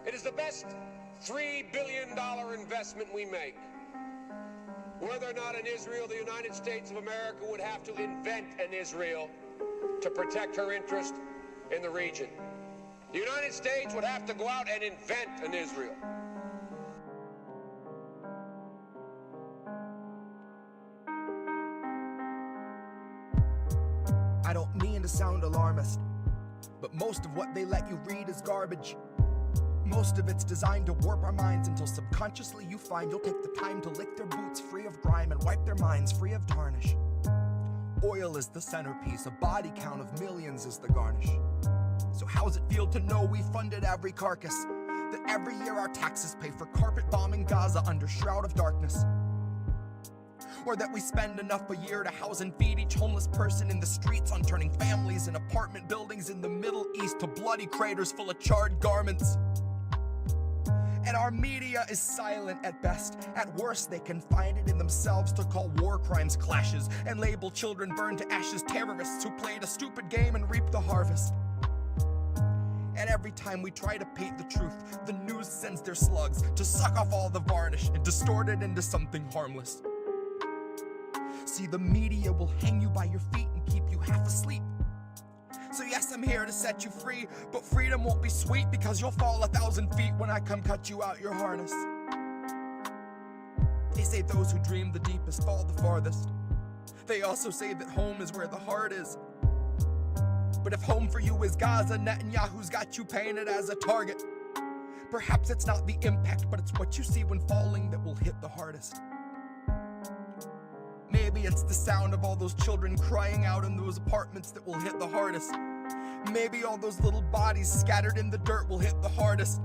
It is the best $3 billion investment we make. Whether or not in Israel, the United States of America would have to invent an Israel to protect her interest in the region. The United States would have to go out and invent an Israel. I don't mean to sound alarmist, but most of what they let you read is garbage. Most of it's designed to warp our minds until subconsciously you find you'll take the time to lick their boots free of grime and wipe their minds free of tarnish. Oil is the centerpiece, a body count of millions is the garnish. So how's it feel to know we funded every carcass? That every year our taxes pay for carpet bombing Gaza under shroud of darkness? Or that we spend enough a year to house and feed each homeless person in the streets on turning families in apartment buildings in the Middle East to bloody craters full of charred garments? And our media is silent at best. At worst, they can find it in themselves to call war crimes clashes and label children burned to ashes terrorists who played a stupid game and reaped the harvest. And every time we try to paint the truth, the news sends their slugs to suck off all the varnish and distort it into something harmless. See, the media will hang you by your feet and keep you half asleep. So yes, I'm here to set you free, but freedom won't be sweet because you'll fall 1,000 feet when I come cut you out your harness. They say those who dream the deepest fall the farthest. They also say that home is where the heart is. But if home for you is Gaza, Netanyahu's got you painted as a target. Perhaps it's not the impact, but it's what you see when falling that will hit the hardest. Maybe it's the sound of all those children crying out in those apartments that will hit the hardest. Maybe all those little bodies scattered in the dirt will hit the hardest.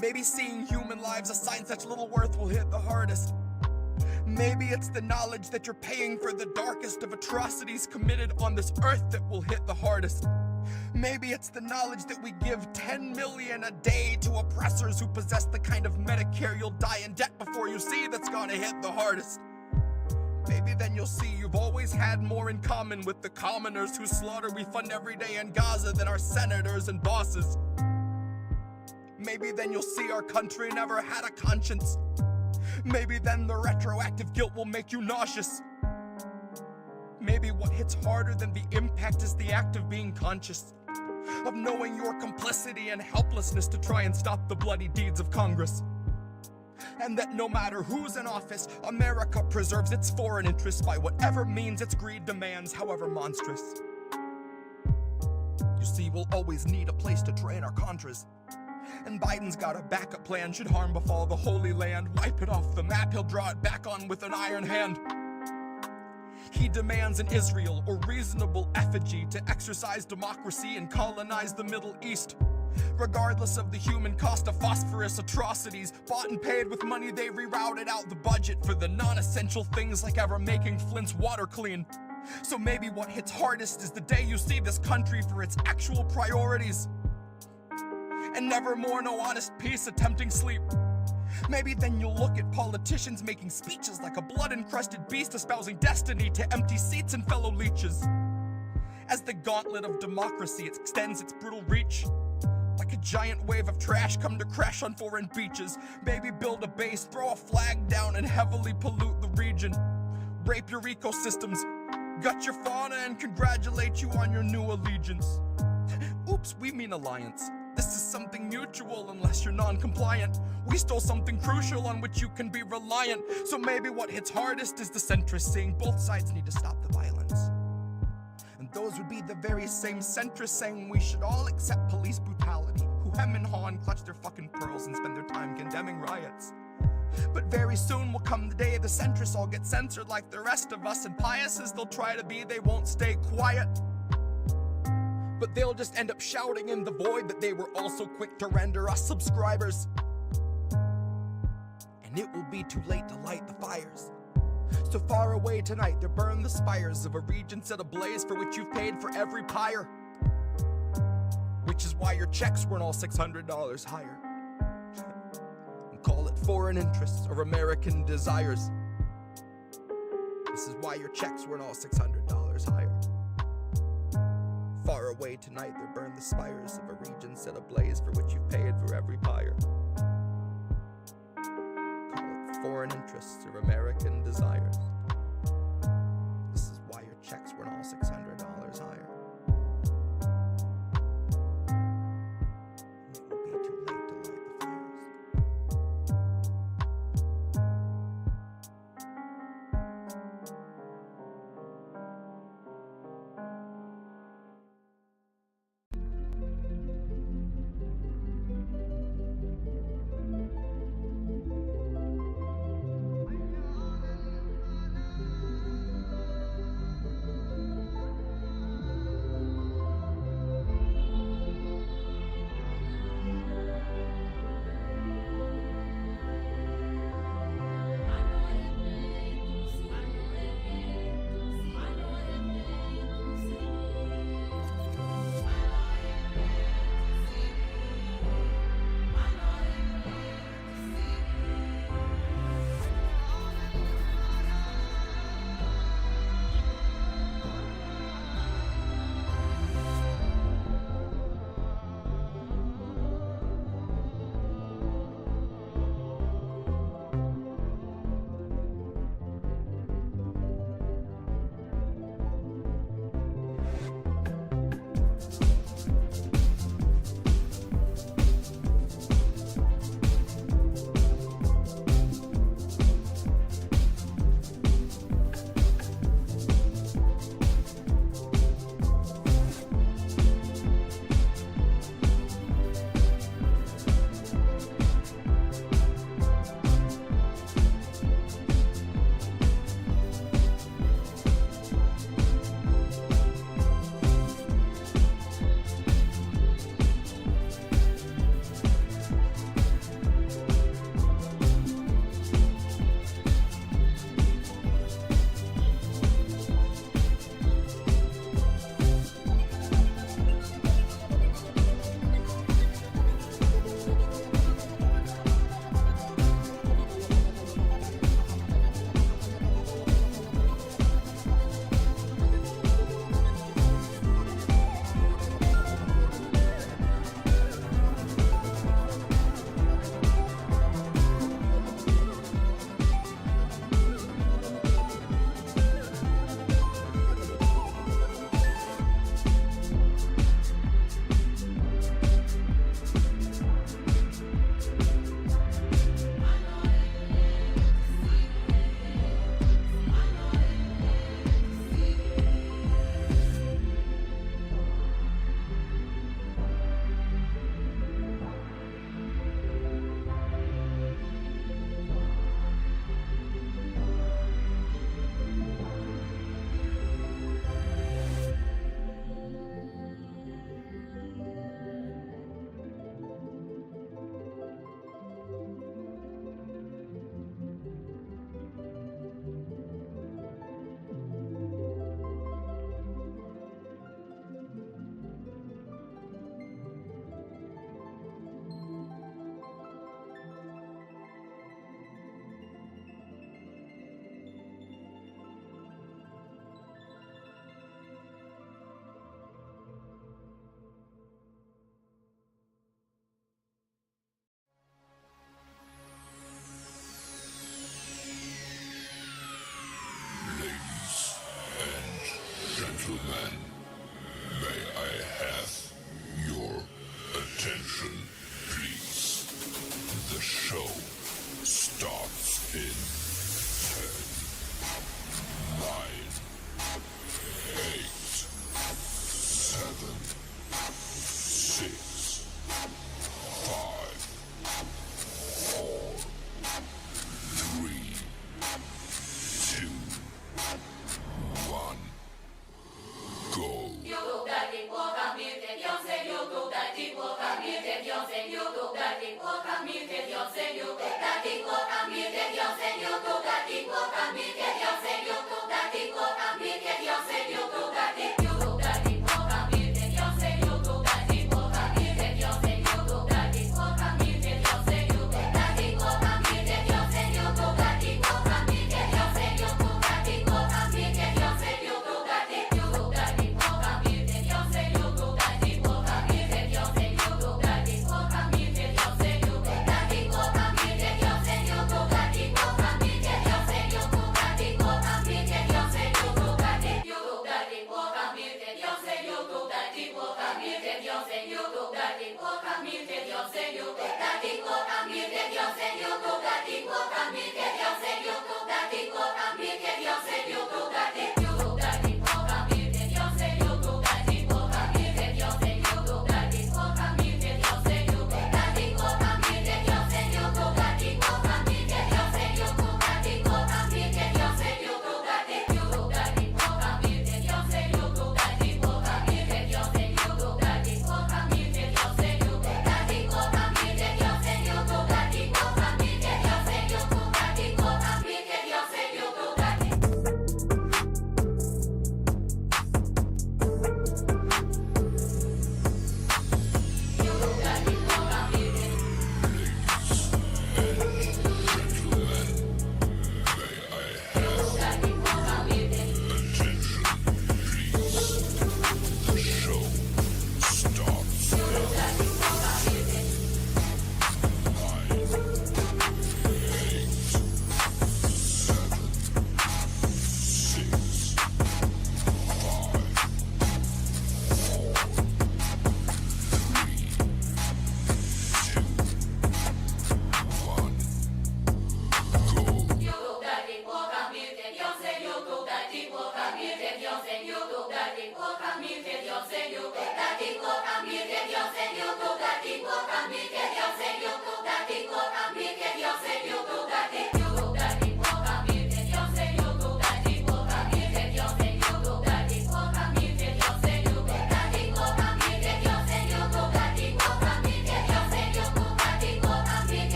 Maybe seeing human lives assigned such little worth will hit the hardest. Maybe it's the knowledge that you're paying for the darkest of atrocities committed on this earth that will hit the hardest. Maybe it's the knowledge that we give 10 million a day to oppressors who possess the kind of Medicare you'll die in debt before you see that's gonna hit the hardest. Maybe then you'll see you've always had more in common with the commoners whose slaughter we fund every day in Gaza than our senators and bosses. Maybe then you'll see our country never had a conscience. Maybe then the retroactive guilt will make you nauseous. Maybe what hits harder than the impact is the act of being conscious, of knowing your complicity and helplessness to try and stop the bloody deeds of Congress. And that no matter who's in office, America preserves its foreign interests by whatever means its greed demands, however monstrous. You see, we'll always need a place to train our Contras. And Biden's got a backup plan should harm befall the Holy Land. Wipe it off the map, he'll draw it back on with an iron hand. He demands an Israel or reasonable effigy to exercise democracy and colonize the Middle East. Regardless of the human cost of phosphorus atrocities, bought and paid with money they rerouted out the budget for the non-essential things like ever making Flint's water clean. So maybe what hits hardest is the day you see this country for its actual priorities, and nevermore no honest peace attempting sleep. Maybe then you'll look at politicians making speeches like a blood-encrusted beast espousing destiny to empty seats and fellow leeches. As the gauntlet of democracy extends its brutal reach, like a giant wave of trash come to crash on foreign beaches. Maybe build a base, throw a flag down and heavily pollute the region. Rape your ecosystems, gut your fauna and congratulate you on your new allegiance. Oops, we mean alliance. This is something mutual unless you're non-compliant. We stole something crucial on which you can be reliant. So maybe what hits hardest is the centrists saying both sides need to stop the violence. And those would be the very same centrists saying we should all accept police brutality, who hem and haw and clutch their fucking pearls and spend their time condemning riots. But very soon will come the day the centrists all get censored like the rest of us, and pious as they'll try to be, they won't stay quiet. But they'll just end up shouting in the void that they were also quick to render us subscribers. And it will be too late to light the fires. So far away tonight, there burn the spires of a region set ablaze for which you've paid for every pyre. Which is why your checks weren't all $600 higher. And call it foreign interests or American desires. This is why your checks weren't all $600 higher. Far away tonight there burn the spires of a region set ablaze for which you've paid for every pyre. Call it foreign interests or American desires. This is why your checks weren't all $600 higher. It will be too late to light the fires.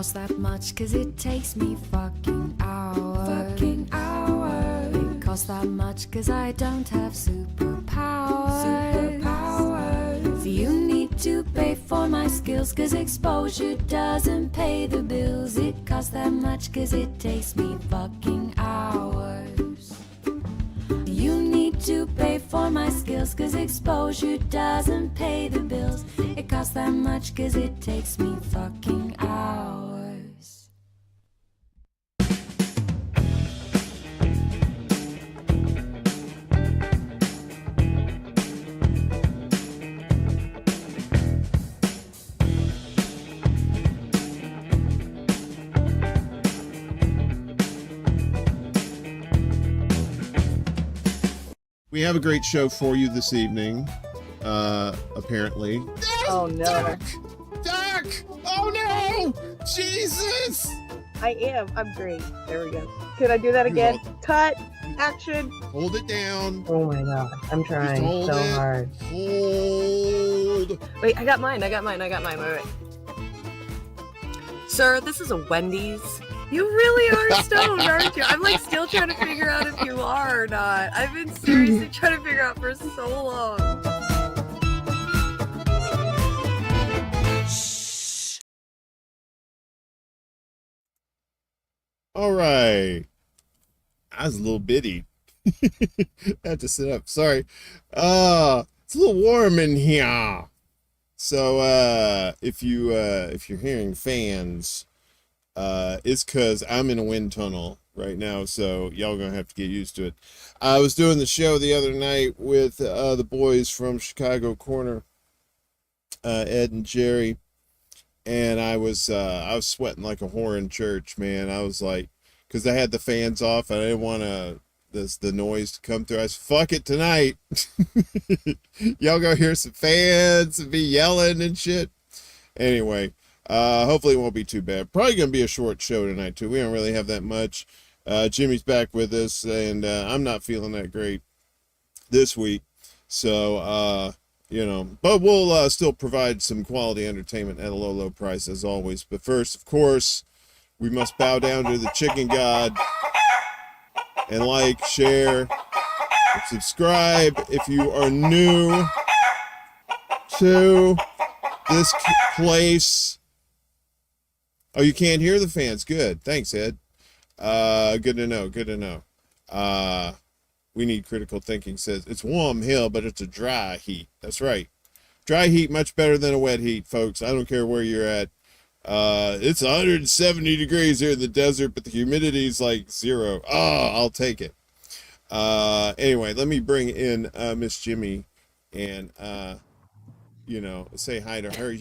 costs that much, cause it takes me fucking hours. Fucking hours. It costs that much, cause I don't have superpowers. Superpowers. So you need to pay for my skills, cause exposure doesn't pay the bills. It costs that much, cause it takes me fucking hours. You need to pay for my skills, cause exposure doesn't pay the bills. It costs that much, cause it takes me fucking hours. We have a great show for you this evening, apparently. Oh no. Duck! Oh no! Jesus! I am. I'm great. There we go. Could I do that again? Cut. Action. Hold it down. Oh my god. I'm trying hold so it. hard. Hold. Wait, I got mine. Wait. Sir, this is a Wendy's. You really are stoned, aren't you? I'm like still trying to figure out if you are or not. I've been seriously trying to figure out for so long. Shh. All right. I was a little bitty. I had to sit up. Sorry. It's a little warm in here. So if you're hearing fans, it's because I'm in a wind tunnel right now, so y'all gonna have to get used to it. I was doing the show the other night with the boys from Chicago Corner, Ed and Jerry, and I was sweating like a whore in church, man. I was like, because I had the fans off, and I didn't want the noise to come through. I said, fuck it tonight. Y'all go hear some fans and be yelling and shit. Anyway, hopefully it won't be too bad. Probably gonna be a short show tonight too. We don't really have that much. Jimmy's back with us, and I'm not feeling that great this week, so but we'll still provide some quality entertainment at a low price as always. But first, of course, we must bow down to the chicken god and like, share, and subscribe if you are new to this place. Oh, you can't hear the fans. Good. Thanks, Ed. Good to know. We need critical thinking says it's warm here, but it's a dry heat. That's right. Dry heat much better than a wet heat, folks. I don't care where you're at. It's 170 degrees here in the desert, but the humidity is like 0. Oh, I'll take it. Anyway, let me bring in Miss Jimmy and say hi to her.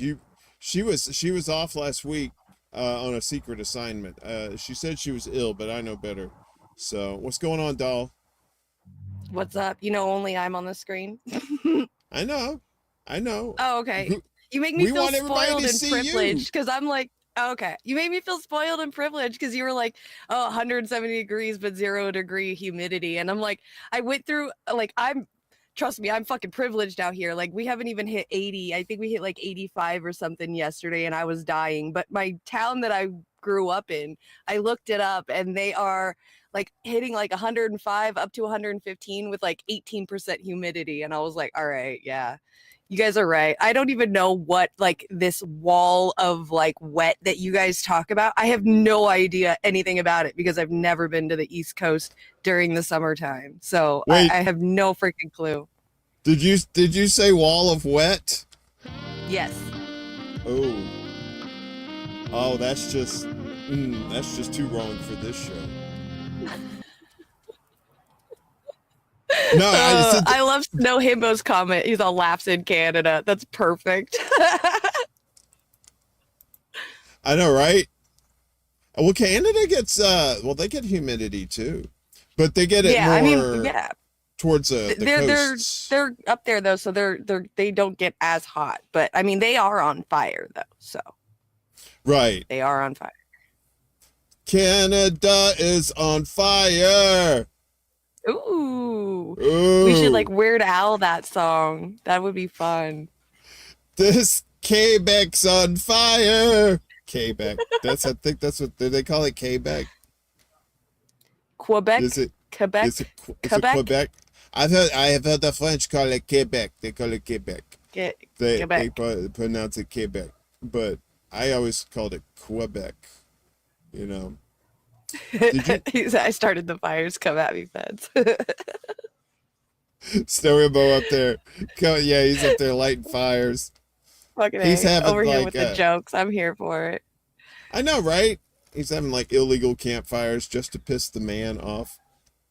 She was off last week on a secret assignment. She said she was ill, but I know better. So what's going on, doll? What's up? Only I'm on the screen. I know. Oh, okay. You make me feel spoiled and privileged because I'm like, okay. You made me feel spoiled and privileged because you were like, 170 degrees, but 0-degree humidity. And I'm like, I went through, trust me, I'm fucking privileged out here. Like, we haven't even hit 80. I think we hit like 85 or something yesterday, and I was dying. But my town that I grew up in, I looked it up, and they are like hitting like 105 up to 115 with like 18% humidity. And I was like, all right, yeah. You guys are right. I don't even know what like this wall of like wet that you guys talk about. I have no idea anything about it because I've never been to the East Coast during the summertime. So I have no freaking clue. Did you say wall of wet? Yes. Oh, that's just too wrong for this show. No, I love Snow Himbo's comment. He's all laughs in Canada. That's perfect. I know, right? Well, Canada gets they get humidity too, but they get it more towards the coasts. They're up there though, so they don't get as hot. But I mean, they are on fire though, so right. They are on fire. Canada is on fire. Ooh. We should like Weird Al that song. That would be fun. This Quebec's on fire. Quebec. I think that's what they call it. Quebec. Quebec. Is it Quebec? Is it Quebec? Quebec? I have heard the French call it Quebec. They call it Quebec. They pronounce it Quebec, but I always called it Quebec. You know. I started the fires. Come at me, feds. Snow Rimbo up there. Yeah, he's up there lighting fires. Fucking he's having over here like with the jokes. I'm here for it. I know, right? He's having like illegal campfires just to piss the man off.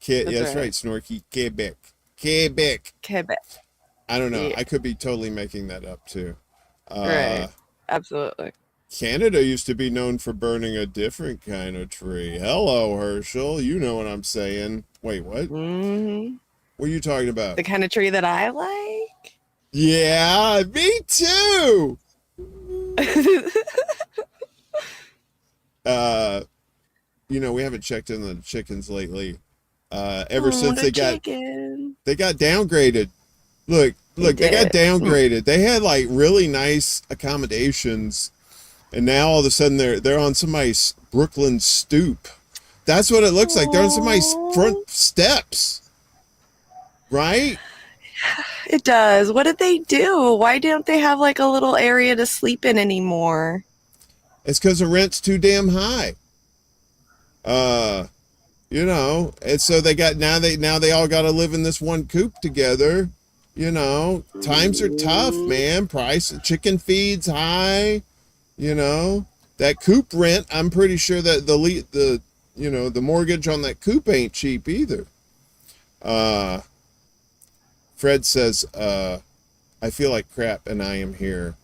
That's right, Snorky. Quebec. I don't know. Yeah. I could be totally making that up too. Right. Absolutely. Canada used to be known for burning a different kind of tree. Hello, Herschel. You know what I'm saying. Wait, what? Mm-hmm. What are you talking about? The kind of tree that I like? Yeah, me too. We haven't checked in on the chickens lately. Ever since they got downgraded. Look, they got downgraded. They had like really nice accommodations, and now all of a sudden they're on somebody's Brooklyn stoop. That's what it looks like. They're on somebody's front steps. Right? It does. What did they do? Why don't they have like a little area to sleep in anymore? It's because the rent's too damn high. And so now they all got to live in this one coop together. Times are tough, man. Chicken feed's high. That coop rent. I'm pretty sure that the mortgage on that coop ain't cheap either. Fred says, I feel like crap and I am here.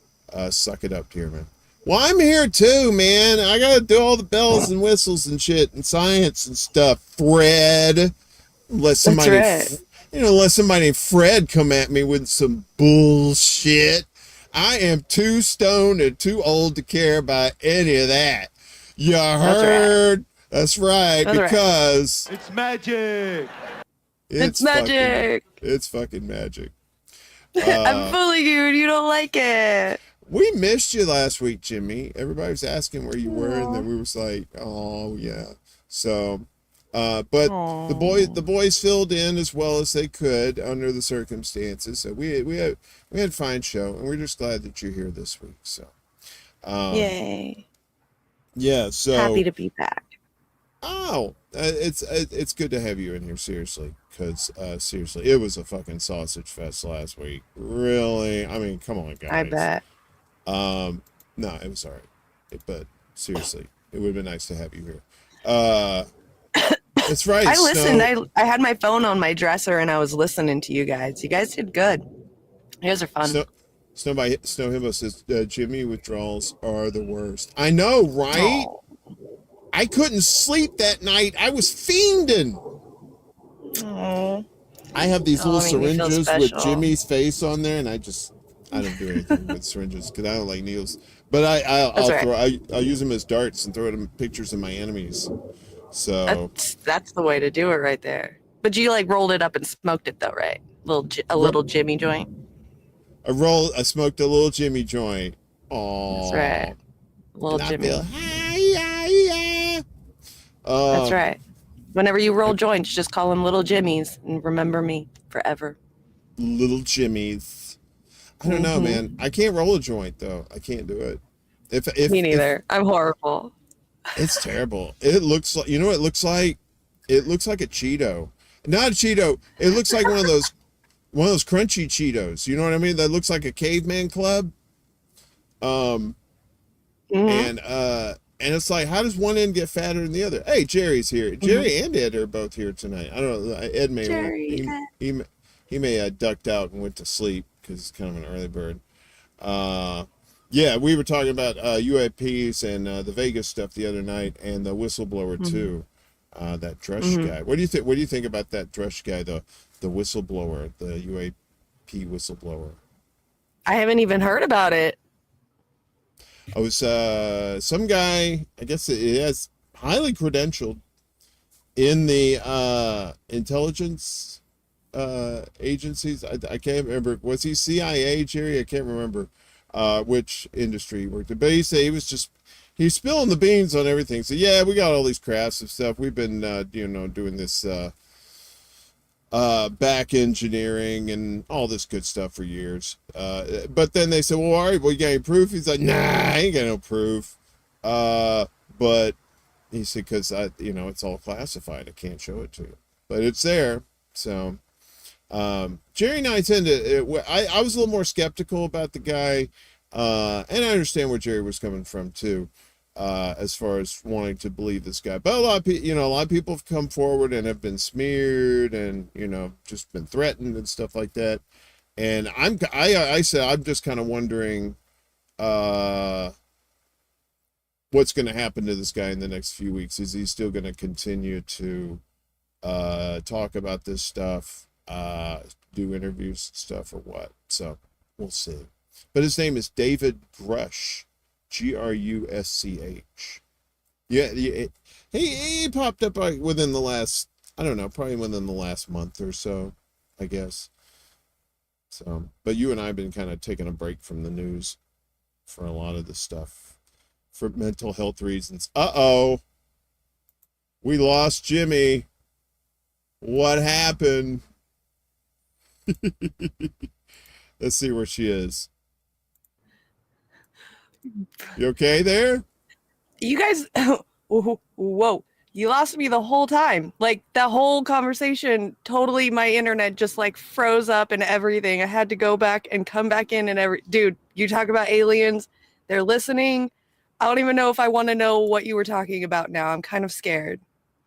Suck it up, dear man. Well, I'm here too, man. I gotta do all the bells and whistles and shit and science and stuff, Fred. Unless somebody named Fred come at me with some bullshit. I am too stoned and too old to care about any of that. You heard? That's right, because it's magic. It's magic. It's fucking magic. I'm fooling you and you don't like it. We missed you last week, Jimmy. Everybody was asking where you were, and then we was like, oh, yeah. So, but the boys filled in as well as they could under the circumstances. So we had a fine show, and we're just glad that you're here this week. So, yay. Yeah, so. Happy to be back. Oh, it's good to have you in here, seriously. Because, seriously, it was a fucking sausage fest last week. Really? I mean, come on, guys. I bet. No, it was all right. But, seriously, it would have been nice to have you here. That's right, I listened. I had my phone on my dresser, and I was listening to you guys. You guys did good. You guys are fun. Snow Himbo says, Jimmy withdrawals are the worst. I know, right? Oh. I couldn't sleep that night. I was fiending. Aww. I have these little syringes with Jimmy's face on there, and I don't do anything with syringes because I don't like needles. But I'll use them as darts and throw them pictures of my enemies. So that's the way to do it right there. But you like rolled it up and smoked it though, right? A little Jimmy joint. I smoked a little Jimmy joint. Oh, that's right. Little Jimmy. That's right. Whenever you roll joints, just call them Little Jimmies and remember me forever. Little Jimmies. I don't know, man. I can't roll a joint though. I can't do it. Me neither. I'm horrible. It's terrible. It looks like it looks like? It looks like a Cheeto. Not a Cheeto. It looks like one of those crunchy Cheetos. You know what I mean? That looks like a caveman club. And it's like, how does one end get fatter than the other? Hey, Jerry's here. Jerry and Ed are both here tonight. I don't know. Ed may he may have ducked out and went to sleep because he's kind of an early bird. Yeah, we were talking about UAPs and the Vegas stuff the other night, and the whistleblower too. That Drush guy. What do you think about that Drush guy, the whistleblower, the UAP whistleblower? I haven't even heard about it. I was some guy, I guess it has highly credentialed in the intelligence agencies. I can't remember. Was he CIA, Jerry? I can't remember which industry he worked in. But he said he's spilling the beans on everything. So yeah, we got all these crafts and stuff. We've been, doing this back engineering and all this good stuff for years. But then they said, well, all right, well, you got any proof? He's like, nah, I ain't got no proof. But he said, because it's all classified. I can't show it to you, but it's there. So, Jerry and I tend to, I was a little more skeptical about the guy. And I understand where Jerry was coming from too, as far as wanting to believe this guy. But a lot of people have come forward and have been smeared and, just been threatened and stuff like that. And I said, I'm just kind of wondering, what's going to happen to this guy in the next few weeks. Is he still going to continue to, talk about this stuff, do interviews and stuff, or what? So we'll see. But his name is David Grusch, Grusch. Yeah, he popped up within the last, I don't know, probably within the last month or so, I guess. So, but you and I have been kind of taking a break from the news for a lot of this stuff for mental health reasons. Uh-oh. We lost Jimmy. What happened? Let's see where she is. You okay there? You guys, whoa, you lost me the whole time. Like, the whole conversation, totally my internet just like froze up and everything. I had to go back and come back in and dude, you talk about aliens, they're listening. I don't even know if I want to know what you were talking about now. I'm kind of scared.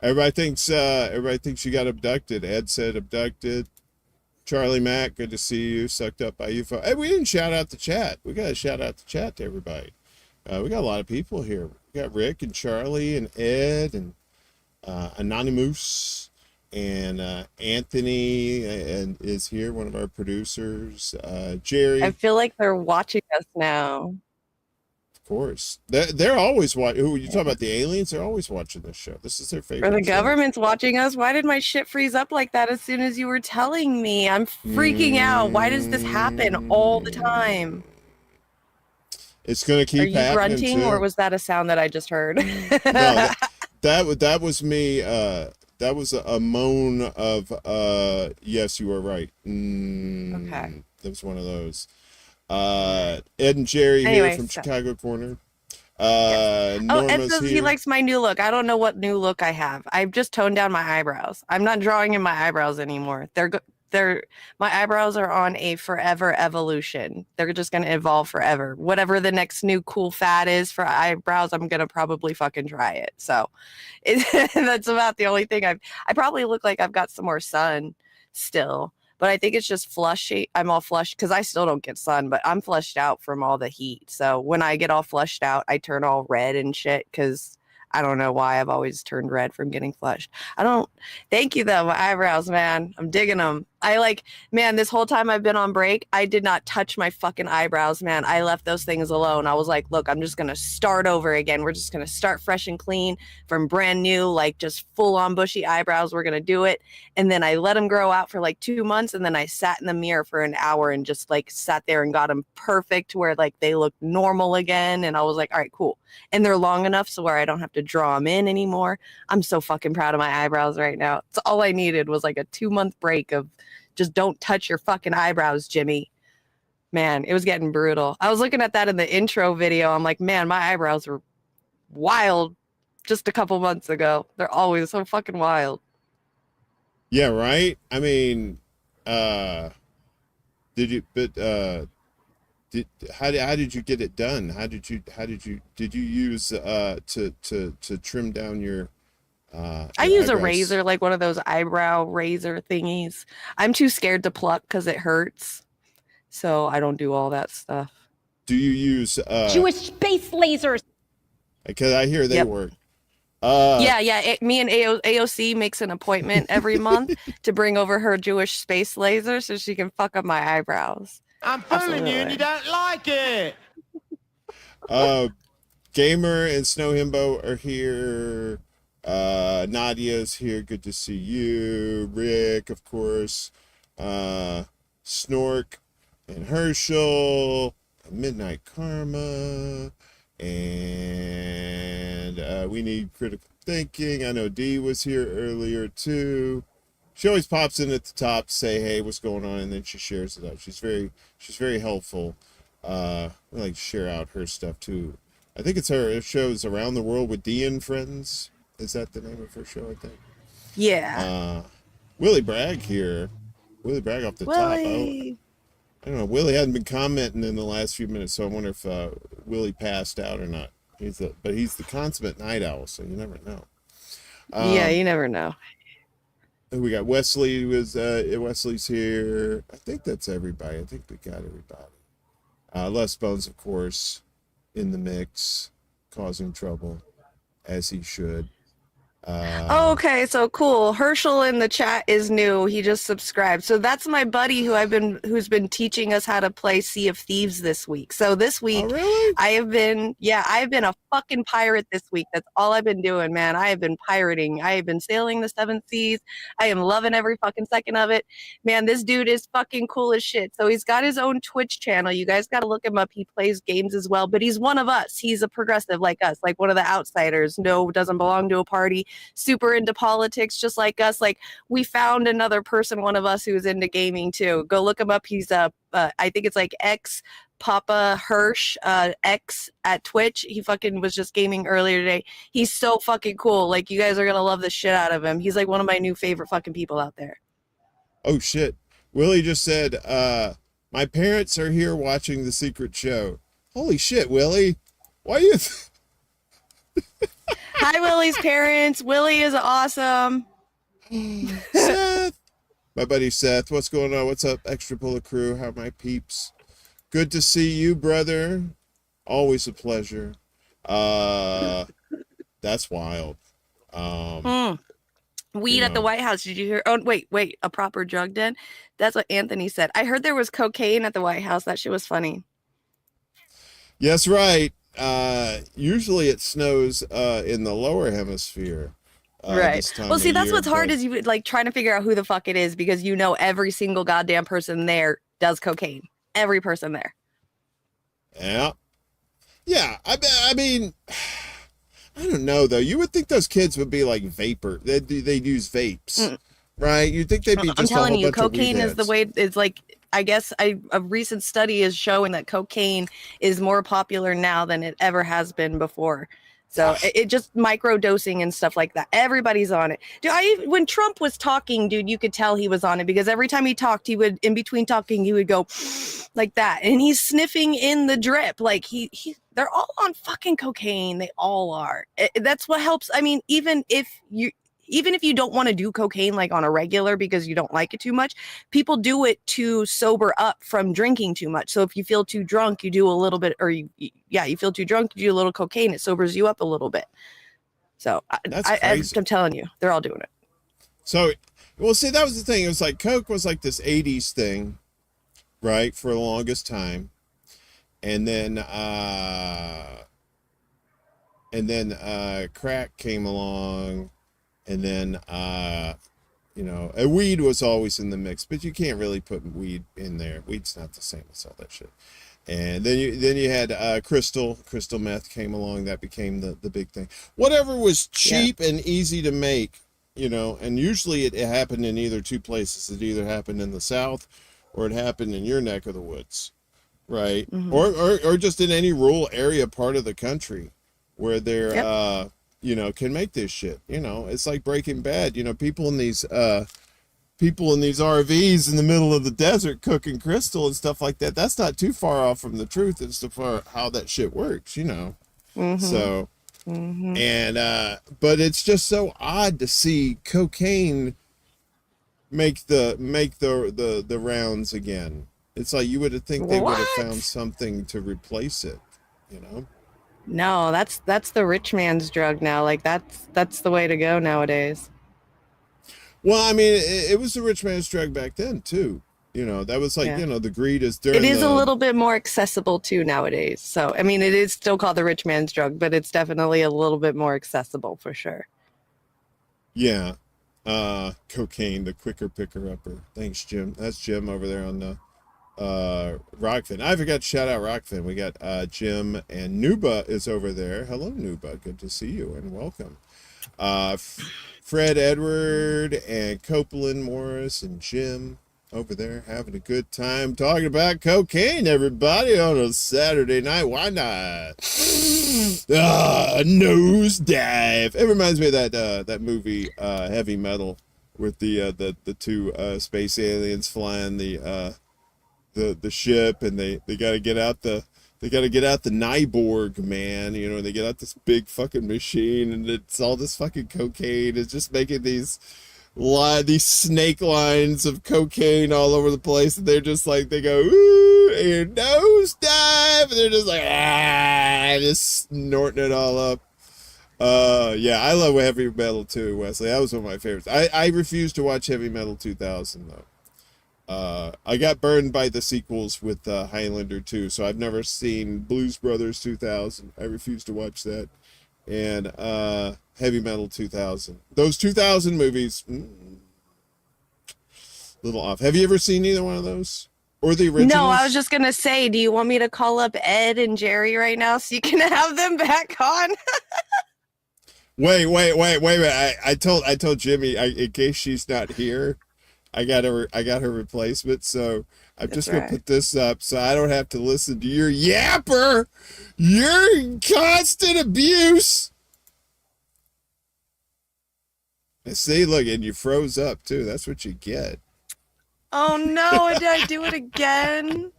Everybody thinks you got abducted. Ed said abducted. Charlie Mack, good to see you. Sucked up by UFO. Hey, we didn't shout out the chat. We got to shout out the chat to everybody. We got a lot of people here. We got Rick and Charlie and Ed and Anonymous and Anthony and is here, one of our producers. Jerry. I feel like they're watching us now. Of course. They're always watching. Who you talking about? The aliens? They're always watching this show. This is their favorite. Or the government's watching us. Why did my shit freeze up like that as soon as you were telling me? I'm freaking out. Why does this happen all the time? It's gonna keep happening. Are you grunting, too. Or was that a sound that I just heard? No, that was me. That was a moan of yes, you are right. Okay. That was one of those. Ed and Jerry here from Chicago Corner. Ed says he likes my new look. I don't know what new look I have. I've just toned down my eyebrows. I'm not drawing in my eyebrows anymore. My eyebrows are on a forever evolution. They're just going to evolve forever. Whatever the next new cool fad is for eyebrows, I'm going to probably fucking try it. So that's about the only thing I probably look like I've got some more sun still. But I think it's just flushy. I'm all flushed because I still don't get sun, but I'm flushed out from all the heat. So when I get all flushed out, I turn all red and shit because I don't know why I've always turned red from getting flushed. Thank you though, my eyebrows, man. I'm digging them. This whole time I've been on break, I did not touch my fucking eyebrows, man. I left those things alone. I was like, look, I'm just going to start over again. We're just going to start fresh and clean from brand new, like just full on bushy eyebrows. We're going to do it. And then I let them grow out for like 2 months. And then I sat in the mirror for an hour and just like sat there and got them perfect where like they look normal again. And I was like, all right, cool. And they're long enough so where I don't have to draw them in anymore. I'm so fucking proud of my eyebrows right now. It's all I needed was like a 2-month break of just don't touch your fucking eyebrows, Jimmy. Man, it was getting brutal. I was looking at that in the intro video. I'm like, man, my eyebrows were wild just a couple months ago. They're always so fucking wild. Yeah, right? I mean, how did you get it done? Did you use to trim down your I use a razor, like one of those eyebrow razor thingies. I'm too scared to pluck because it hurts. So I don't do all that stuff. Do you use Jewish space lasers? Because I hear they work. Me and AOC makes an appointment every month to bring over her Jewish space laser so she can fuck up my eyebrows. I'm fooling you and you don't like it. Gamer and Snow Himbo are here. Nadia's here. Good to see you. Rick, of course. Snork and Herschel. Midnight Karma. And we need critical thinking. I know Dee was here earlier too. She always pops in at the top to say, hey, what's going on? And then she shares it out. She's very helpful. We like to share out her stuff too. I think it's her shows Around the World with Dee and Friends. Is that the name of her show, I think? Yeah. Willie Bragg here. Willie Bragg off the top. I don't know. Willie hadn't been commenting in the last few minutes, so I wonder if Willie passed out or not. But he's the consummate night owl, so you never know. Yeah, you never know. We got Wesley. Wesley's here. I think that's everybody. I think we got everybody. Les Bones, of course, in the mix, causing trouble, as he should. Okay, so cool. Herschel in the chat is new. He just subscribed. So that's my buddy who's been teaching us how to play Sea of Thieves this week. So this week, really? I've been a fucking pirate this week. That's all I've been doing, man. I have been pirating. I have been sailing the seven seas. I am loving every fucking second of it. Man, this dude is fucking cool as shit. So he's got his own Twitch channel. You guys got to look him up. He plays games as well, but he's one of us. He's a progressive like us, like one of the outsiders. No, doesn't belong to a party. Super into politics, just like us. Like, we found another person, one of us, who's into gaming too. Go look him up. He's I think it's like X Papa Hirsch X at Twitch. He fucking was just gaming earlier today. He's so fucking cool. Like, you guys are gonna love the shit out of him. He's like one of my new favorite fucking people out there. Oh shit. Willie just said, my parents are here watching The Secret Show. Holy shit, Willie. Why are you Hi, Willie's parents. Willie is awesome. Seth. My buddy Seth. What's going on? What's up, Extra Bullet Crew? How are my peeps? Good to see you, brother. Always a pleasure. That's wild. Weed at the White House. Did you hear? Oh, wait. A proper drug den? That's what Anthony said. I heard there was cocaine at the White House. That shit was funny. Yes, right. Usually it snows in the lower hemisphere. Right. Well, see, that's what's hard is you like trying to figure out who the fuck it is, because you know every single goddamn person there does cocaine. Every person there. Yeah. Yeah. I mean, I don't know though. You would think those kids would be like vapor. They'd use vapes, right? You'd think they'd be. Just I'm telling you, cocaine is the way. It's like, I guess a recent study is showing that cocaine is more popular now than it ever has been before. So it just micro dosing and stuff like that. Everybody's on it. Dude, when Trump was talking, dude, you could tell he was on it, because every time he talked, he would, in between talking, he would go like that. And he's sniffing in the drip. Like they're all on fucking cocaine. They all are. That's what helps. I mean, even if you don't want to do cocaine like on a regular because you don't like it too much, people do it to sober up from drinking too much. So if you feel too drunk, you do a little bit, or you feel too drunk, you do a little cocaine. It sobers you up a little bit. So I'm telling you, they're all doing it. So, well, see, that was the thing. It was like Coke was like this 80s thing, right? For the longest time. And then crack came along. And then, weed was always in the mix, but you can't really put weed in there. Weed's not the same as all that shit. And then you had crystal meth came along. That became the big thing. Whatever was cheap and easy to make, and usually it happened in either two places. It either happened in the South or it happened in your neck of the woods, right? Mm-hmm. Or just in any rural area part of the country where they're... can make this shit. It's like Breaking Bad. People in these RVs in the middle of the desert cooking crystal and stuff like that. That's not too far off from the truth as to far how that shit works. Mm-hmm. So, and but it's just so odd to see cocaine make the rounds again. It's like you would have think they would have found something to replace it. No, that's the rich man's drug now. Like that's the way to go nowadays. Well, I mean, it was the rich man's drug back then too. That was like, the greed is during. It is a little bit more accessible too nowadays. So, I mean, it is still called the rich man's drug, but it's definitely a little bit more accessible for sure. Yeah. Cocaine, the quicker picker upper. Thanks, Jim. That's Jim over there on the Rockfin. I forgot to shout out Rockfin. We got Jim, and Nuba is over there. Hello, Nuba. Good to see you and welcome. Fred Edward and Copeland Morris and Jim over there having a good time talking about cocaine, everybody, on a Saturday night. Why not? Nosedive. It reminds me of that movie Heavy Metal with the two space aliens flying the ship, and they got to get out the Nyborg, man. You know, they get out this big fucking machine, and it's all this fucking cocaine. It's just making these snake lines of cocaine all over the place, and they're just like, they go, ooh, and nosedive, and they're just like, just snorting it all up. Yeah, I love Heavy Metal too, Wesley. That was one of my favorites. I refuse to watch Heavy Metal 2000 though. I got burned by the sequels with Highlander 2, so I've never seen Blues Brothers 2000. I refuse to watch that. And Heavy Metal 2000. Those 2000 movies, little off. Have you ever seen either one of those? Or the originals? No, I was just going to say, do you want me to call up Ed and Jerry right now so you can have them back on? Wait. I told Jimmy, in case she's not here, I got her replacement, so I'm just gonna put this up so I don't have to listen to your yapper, your constant abuse. And see, look, and you froze up too. That's what you get. Oh no, did I do it again?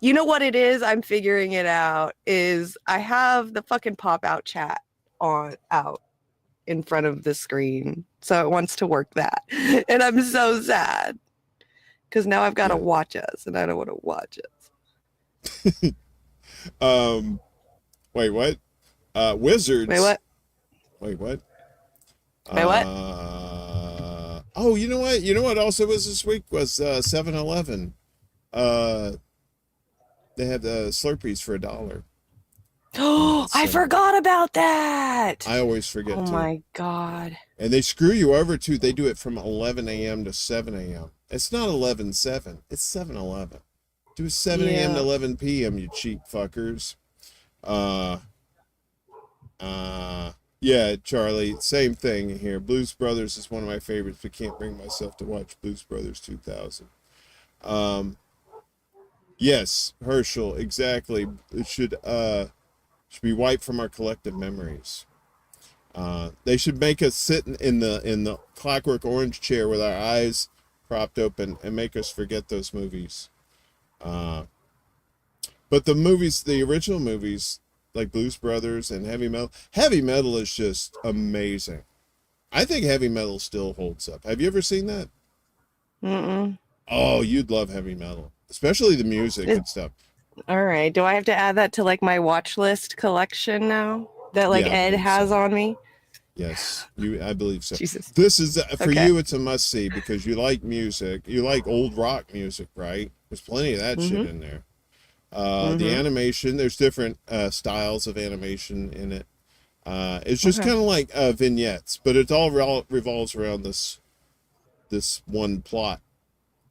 You know what it is? I'm figuring it out. Is I have the fucking pop-out chat out in front of the screen. So it wants to work that. And I'm so sad. Because now I've got to watch us, and I don't want to watch us. Wait, what? Wizards. Wait, what? Wait, what? Wait, what? Oh, you know what? You know what also was this week was 7-Eleven. They had the Slurpees for $1. Oh, I forgot about that. I always forget. Oh too. my God. And they screw you over too. They do it from 11 a.m. to 7 a.m. It's not 11-7. It's 7-Eleven. Do 7 a.m. to 11 p.m. You cheap fuckers. Yeah, Charlie. Same thing here. Blues Brothers is one of my favorites, but can't bring myself to watch Blues Brothers 2000. Yes, Herschel. Exactly. It should be wiped from our collective memories. They should make us sit in the Clockwork Orange chair with our eyes propped open and make us forget those movies. But the original movies, like Blues Brothers and Heavy Metal is just amazing. I think Heavy Metal still holds up. Have you ever seen that? Mm-mm. Oh, you'd love Heavy Metal, especially the music and stuff. All right. Do I have to add that to like my watch list collection now that Ed has on me? Yes, I believe so. Jesus. This is for you. It's a must see because you like music. You like old rock music, right? There's plenty of that shit in there. The animation, there's different styles of animation in it. It's just kind of like vignettes, but it all revolves around this one plot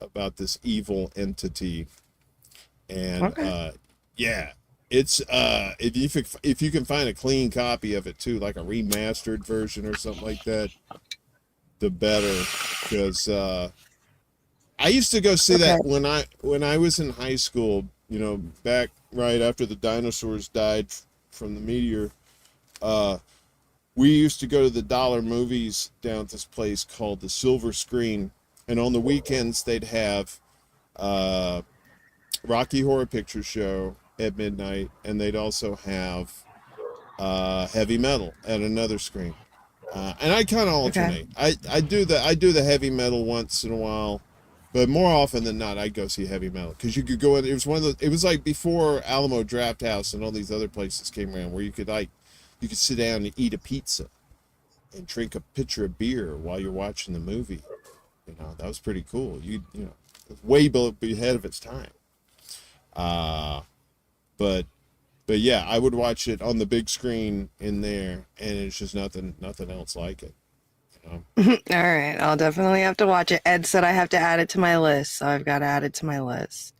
about this evil entity. And it's if you can find a clean copy of it too, like a remastered version or something like that, the better. Because I used to go see that when I was in high school. You know, back right after the dinosaurs died from the meteor. We used to go to the dollar movies down at this place called the Silver Screen, and on the weekends they'd have Rocky Horror Picture Show at midnight, and they'd also have Heavy Metal at another screen. And I kind of alternate. I do the Heavy Metal once in a while, but more often than not, I'd go see Heavy Metal because you could go in. It was it was like before Alamo Draft House and all these other places came around, where you could sit down and eat a pizza and drink a pitcher of beer while you're watching the movie. You know, that was pretty cool. You know, way ahead of its time. But yeah, I would watch it on the big screen in there, and it's just nothing else like it. You know? All right, I'll definitely have to watch it. Ed said I have to add it to my list, so I've got to add it to my list.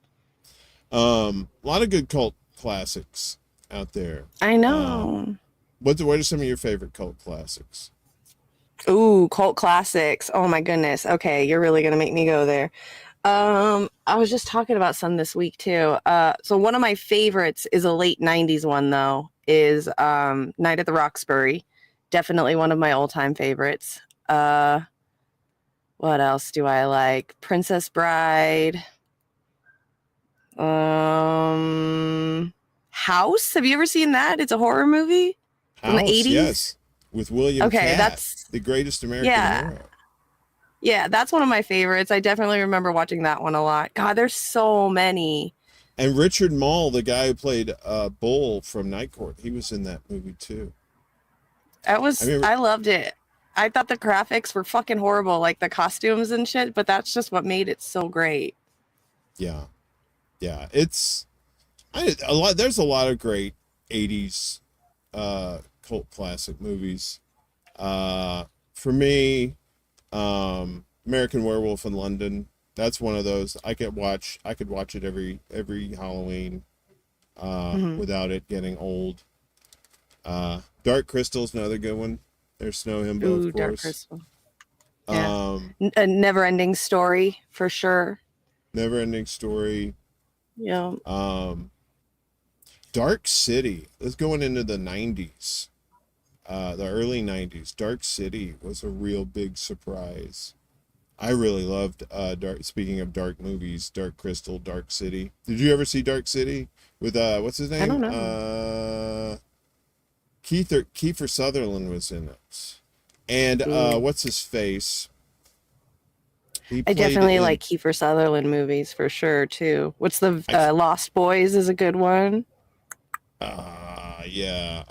A lot of good cult classics out there. I know. What are some of your favorite cult classics? Ooh, cult classics. Oh my goodness. Okay, you're really gonna make me go there. I was just talking about some this week too. So one of my favorites is a late 90s one though, is Night at the Roxbury. Definitely one of my all-time favorites. What else do I like? Princess Bride. House. Have you ever seen that? It's a horror movie from the 80s. Yes, with William Catt, that's the greatest American hero. Yeah, that's one of my favorites. I definitely remember watching that one a lot. God, there's so many. And Richard Mall, the guy who played Bull from Night Court, he was in that movie too. I loved it. I thought the graphics were fucking horrible, like the costumes and shit, but that's just what made it so great. Yeah. Yeah, there's a lot of great 80s cult classic movies. For me, American Werewolf in London, that's one of those I could watch it every Halloween without it getting old. Dark Crystal's another good one. There's Snow Himbo, of course. Dark Crystal. Yeah. A Never Ending Story for sure. Never Ending Story. Yeah. Dark City. Let's going into the 90s. The early 90s. Dark City was a real big surprise. I really loved speaking of dark movies, Dark Crystal, Dark City. Did you ever see Dark City with what's his name? I don't know. Kiefer Sutherland was in it. And what's his face? I definitely like Kiefer Sutherland movies for sure too. What's the Lost Boys is a good one. Yeah.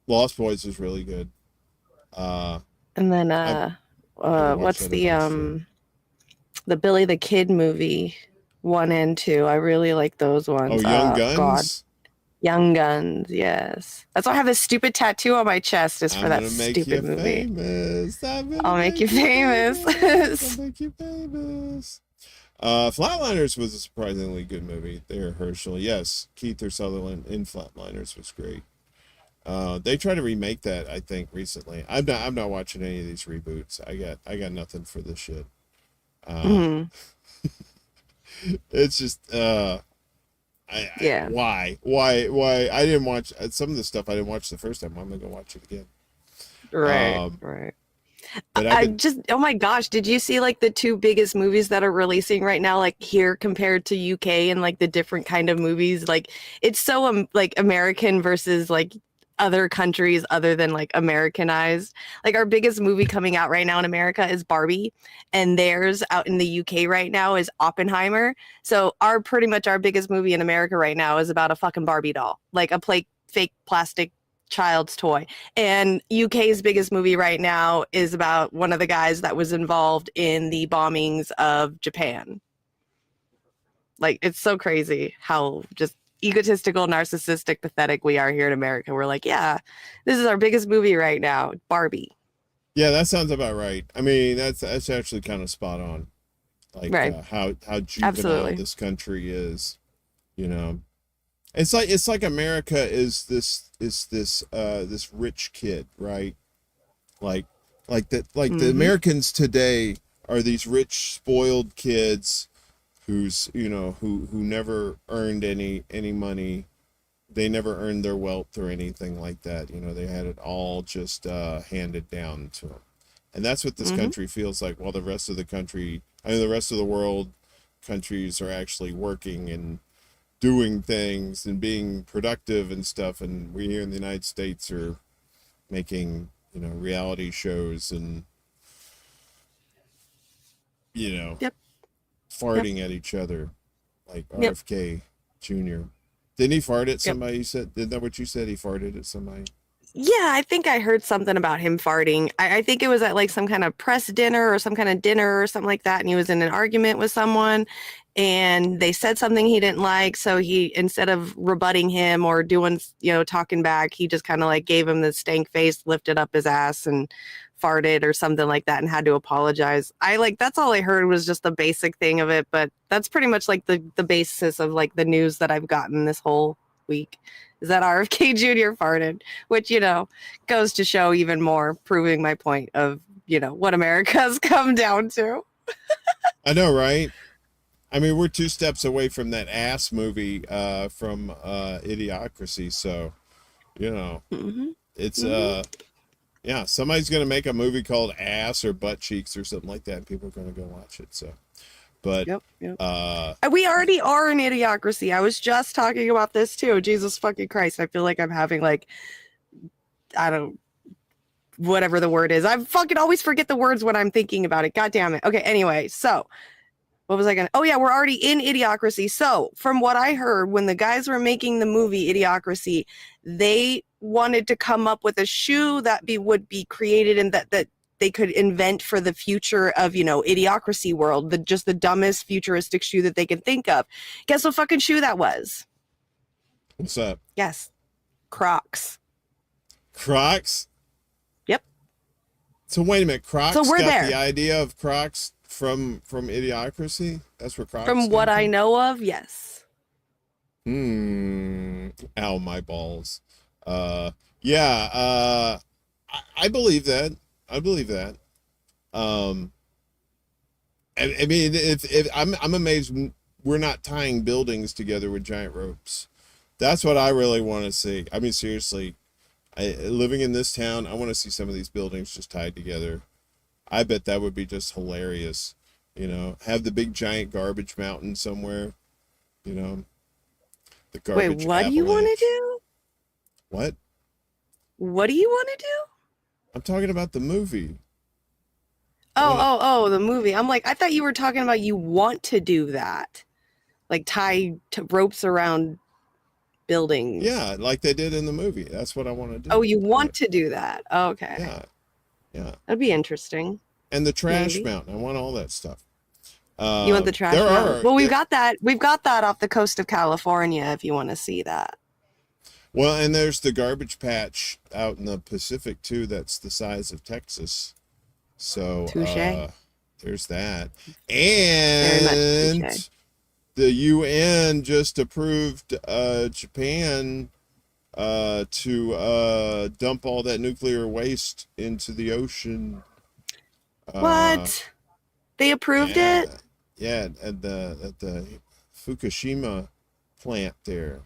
Lost Boys is really good. And then what's the Billy the Kid movie 1 and 2? I really like those ones. Oh, Young Guns? God. Young Guns, yes. That's why I have this stupid tattoo on my chest is for that stupid movie. I'll make you famous. I'll make you famous. Flatliners was a surprisingly good movie. There, Herschel. Yes, Kiefer Sutherland in Flatliners was great. They tried to remake that, I think, recently. I'm not watching any of these reboots. I got nothing for this shit. It's just why I didn't watch some of the stuff I didn't watch the first time. I'm gonna go watch it again. Right. But oh my gosh, did you see like the 2 biggest movies that are releasing right now, like here compared to UK, and like the different kind of movies? Like it's so like American versus like other countries other than like Americanized. Like our biggest movie coming out right now in America is Barbie, and theirs out in the UK right now is Oppenheimer. So pretty much our biggest movie in America right now is about a fucking Barbie doll, like a fake plastic child's toy. And UK's biggest movie right now is about one of the guys that was involved in the bombings of Japan. Like it's so crazy how just egotistical, narcissistic, pathetic we are here in America. We're like, yeah, this is our biggest movie right now, Barbie. Yeah, that sounds about right. I mean, that's actually kind of spot on. Like how juvenile this country is, you know. It's like America is this rich kid, right? Like the Americans today are these rich, spoiled kids who never earned any money. They never earned their wealth or anything like that. You know, they had it all just handed down to them. And that's what this country feels like, while the rest of the world countries are actually working and doing things and being productive and stuff. And we here in the United States are making, reality shows and, farting at each other, like RFK Jr. Didn't he fart at somebody? You said, isn't that what you said? He farted at somebody? Yeah, I think I heard something about him farting. I think it was at like some kind of press dinner or some kind of dinner or something like that. And he was in an argument with someone and they said something he didn't like. So he, instead of rebutting him or doing, talking back, he just kind of like gave him the stank face, lifted up his ass and farted or something like that and had to apologize. That's all I heard was just the basic thing of it, but that's pretty much like the basis of like the news that I've gotten this whole week is that RFK Jr. farted, which, you know, goes to show even more, proving my point of, you know, what America's come down to. I know, right? I mean, we're 2 steps away from that ass movie from Idiocracy, so, you know, it's yeah, somebody's gonna make a movie called Ass or Butt Cheeks or something like that, and people are gonna go watch it. So, but yep. We already are an Idiocracy. I was just talking about this too. Jesus fucking Christ! I feel like I'm having like, I don't, whatever the word is. I fucking always forget the words when I'm thinking about it. God damn it. Okay. Anyway, so what was I gonna? Oh yeah, we're already in Idiocracy. So from what I heard, when the guys were making the movie Idiocracy, they wanted to come up with a shoe that would be created and that they could invent for the future of, you know, Idiocracy world, just the dumbest futuristic shoe that they could think of. Guess what fucking shoe that was? What's up? Yes, Crocs. Crocs? Yep. So wait a minute, Crocs so we're got there. The idea of Crocs from Idiocracy? That's where Crocs From what I know of, yes. Ow, my balls. Yeah, I believe that. I believe that. I mean, if I'm amazed we're not tying buildings together with giant ropes. That's what I really want to see. I mean, seriously, living in this town, I want to see some of these buildings just tied together. I bet that would be just hilarious. You know, have the big giant garbage mountain somewhere. You know, the garbage. Wait, what do you want to do? What? What do you want to do? I'm talking about the movie. Oh, the movie. I'm like, I thought you were talking about you want to do that. Like tie ropes around buildings. Yeah, like they did in the movie. That's what I want to do. Oh, you want to do that. Oh, okay. Yeah. That'd be interesting. And the trash mountain. I want all that stuff. You want the trash mountain? Well, we've got that. We've got that off the coast of California if you want to see that. Well, and there's the garbage patch out in the Pacific too. That's the size of Texas. So there's that. And the UN just approved Japan to dump all that nuclear waste into the ocean. What? They approved it? Yeah, at the Fukushima plant there.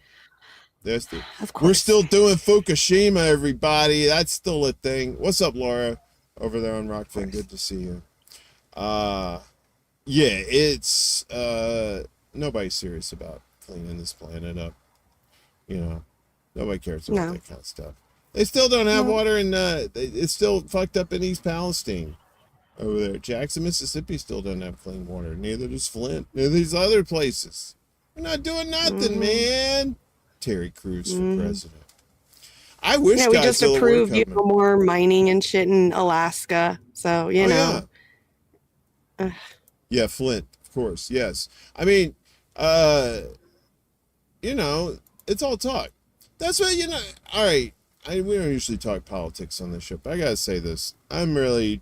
We're still doing Fukushima, everybody. That's still a thing. What's up, Laura? Over there on Rockfin. Good to see you. Yeah, it's nobody's serious about cleaning this planet up. You know, nobody cares about that kind of stuff. They still don't have water, and it's still fucked up in East Palestine over there. Jackson, Mississippi still doesn't have clean water. Neither does Flint. Neither these other places. We're not doing nothing, man. Terry Crews for president. I wish we just approved no more mining and shit in Alaska. So, you know. Yeah, Flint, of course. Yes. I mean, you know, it's all talk. That's what, you know, all right. We don't usually talk politics on this show, but I got to say this. I'm really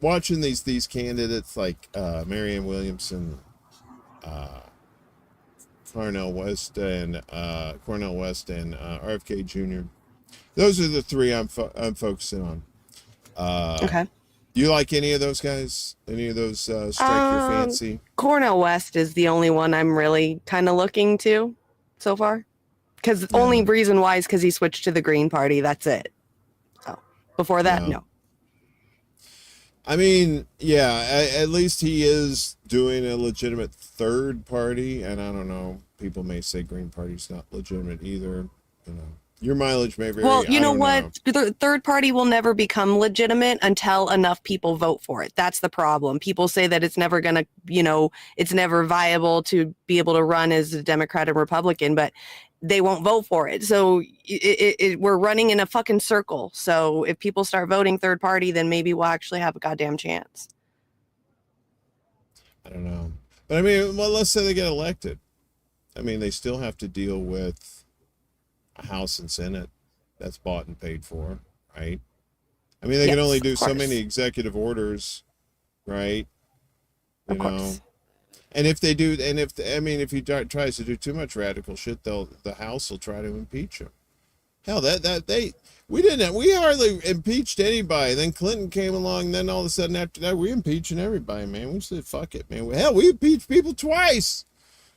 watching these candidates like Marianne Williamson, Cornel West and RFK Jr. Those are the three I'm focusing on. Okay. Do you like any of those guys? Any of those strike your fancy? Cornel West is the only one I'm really kind of looking to so far. Because the only reason why is because he switched to the Green Party. That's it. So before that, no. I mean, yeah, at least he is doing a legitimate third party, and I don't know, people may say Green Party's not legitimate either. You know, your mileage may vary. Well, you know what? The third party will never become legitimate until enough people vote for it. That's the problem. People say that it's never going to, you know, it's never viable to be able to run as a Democrat or Republican, but they won't vote for it. So we're running in a fucking circle. So if people start voting third party, then maybe we'll actually have a goddamn chance. I don't know. But I mean, well, let's say they get elected. I mean, they still have to deal with a House and Senate that's bought and paid for, right? I mean, they can only Yes, do of so course. many executive orders, right? You Of know. course. And if they do, and if he tries to do too much radical shit, the House will try to impeach him. Hell, we hardly impeached anybody. Then Clinton came along. Then all of a sudden after that, we impeaching everybody, man. We said, fuck it, man. Hell, we impeached people twice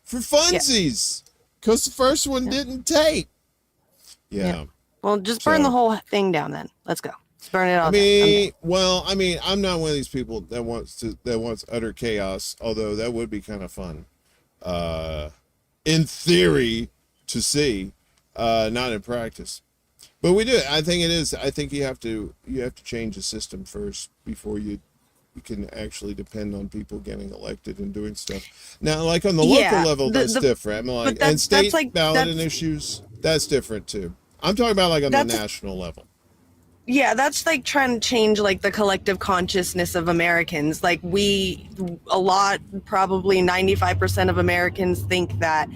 for funsies because the first one didn't take. Yeah. Well, just burn the whole thing down then. Let's go. Let's burn it all down. I'm not one of these people that wants utter chaos, although that would be kind of fun. In theory to see, not in practice. But we do it. I think it is. I think you have to change the system first before you can actually depend on people getting elected and doing stuff. Now, like on the local level, that's different. And state ballot and issues, that's different too. I'm talking about like on the national level. Yeah, that's like trying to change like the collective consciousness of Americans. Like probably 95% of Americans think that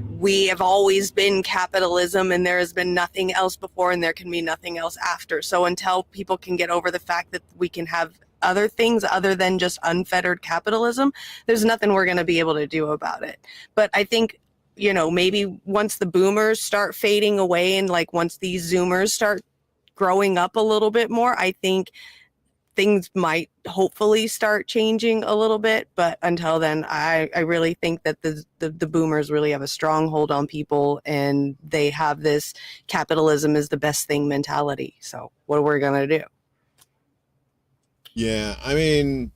we have always been capitalism and there has been nothing else before and there can be nothing else after. So until people can get over the fact that we can have other things other than just unfettered capitalism, there's nothing we're going to be able to do about it. But I think, maybe once the boomers start fading away and like once these Zoomers start growing up a little bit more, I think things might hopefully start changing a little bit. But until then, I really think that the boomers really have a strong hold on people and they have this capitalism is the best thing mentality. So what are we going to do? Yeah, I mean,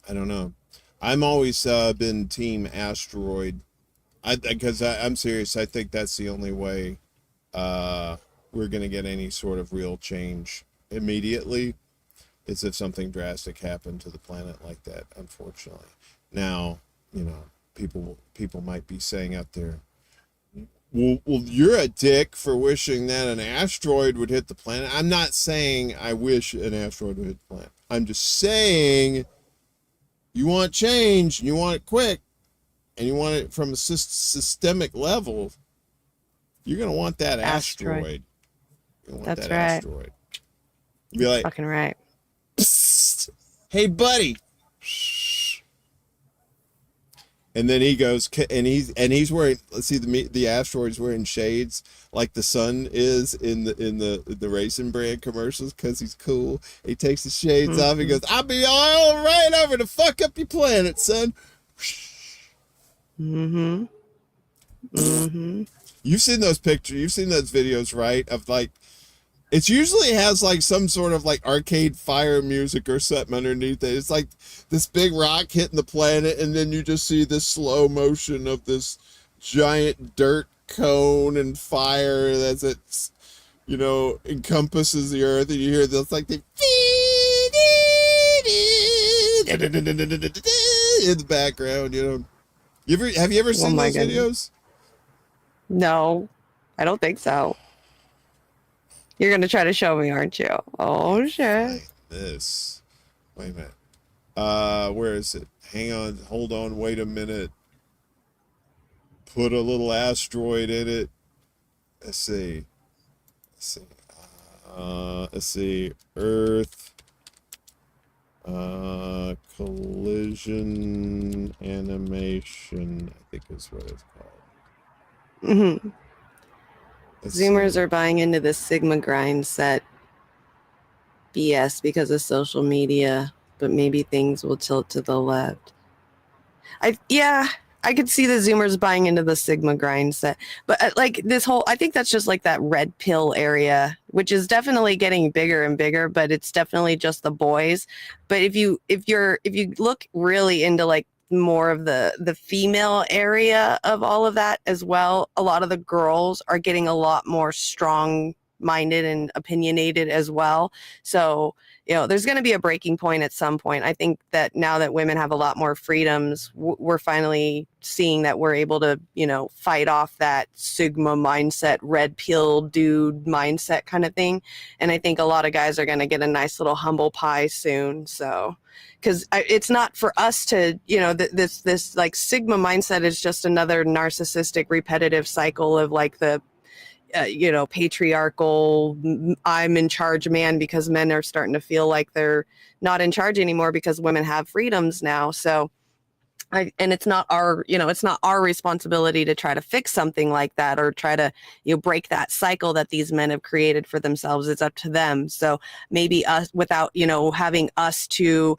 I don't know. I'm always been team asteroid. Because I'm serious. I think that's the only way we're going to get any sort of real change immediately is if something drastic happened to the planet like that, unfortunately. Now, people might be saying out there, well, you're a dick for wishing that an asteroid would hit the planet. I'm not saying I wish an asteroid would hit the planet. I'm just saying you want change and you want it quick and you want it from a systemic level. You're going to want that asteroid. That's right. Asteroid. You'd be like, fucking right. Hey, buddy. And then he goes, and he's wearing. Let's see, the asteroid's wearing shades like the sun is in the Raisin Bran commercials because he's cool. He takes the shades off. He goes, "I'll be all right over to fuck up your planet, son." Mm-hmm. Mm-hmm. You've seen those pictures. You've seen those videos, right? Of like, it usually has like some sort of like Arcade Fire music or something underneath it. It's like this big rock hitting the planet, and then you just see this slow motion of this giant dirt cone and fire that's encompasses the earth, and you hear this like the in the background. Have you ever seen those videos? No, I don't think so. You're going to try to show me, aren't you? Oh, shit. Like this. Wait a minute. Where is it? Hang on. Hold on. Wait a minute. Put a little asteroid in it. Let's see. Let's see. Earth. Collision animation, I think is what it's called. Mm-hmm. Zoomers are buying into this Sigma grind set BS because of social media, but maybe things will tilt to the left. I could see the Zoomers buying into the Sigma grind set, but like this whole, I think that's just like that red pill area, which is definitely getting bigger and bigger, but it's definitely just the boys. But if you look really into like more of the female area of all of that as well, a lot of the girls are getting a lot more strong minded and opinionated as well. So there's going to be a breaking point at some point. I think that now that women have a lot more freedoms, we're finally seeing that we're able to fight off that Sigma mindset, red pill dude mindset kind of thing. And I think a lot of guys are going to get a nice little humble pie soon. So because it's not for us to, this like Sigma mindset is just another narcissistic repetitive cycle of like the patriarchal, I'm in charge man, because men are starting to feel like they're not in charge anymore because women have freedoms now. So and it's not our responsibility to try to fix something like that, or try to break that cycle that these men have created for themselves. It's up to them. So maybe us, without having us to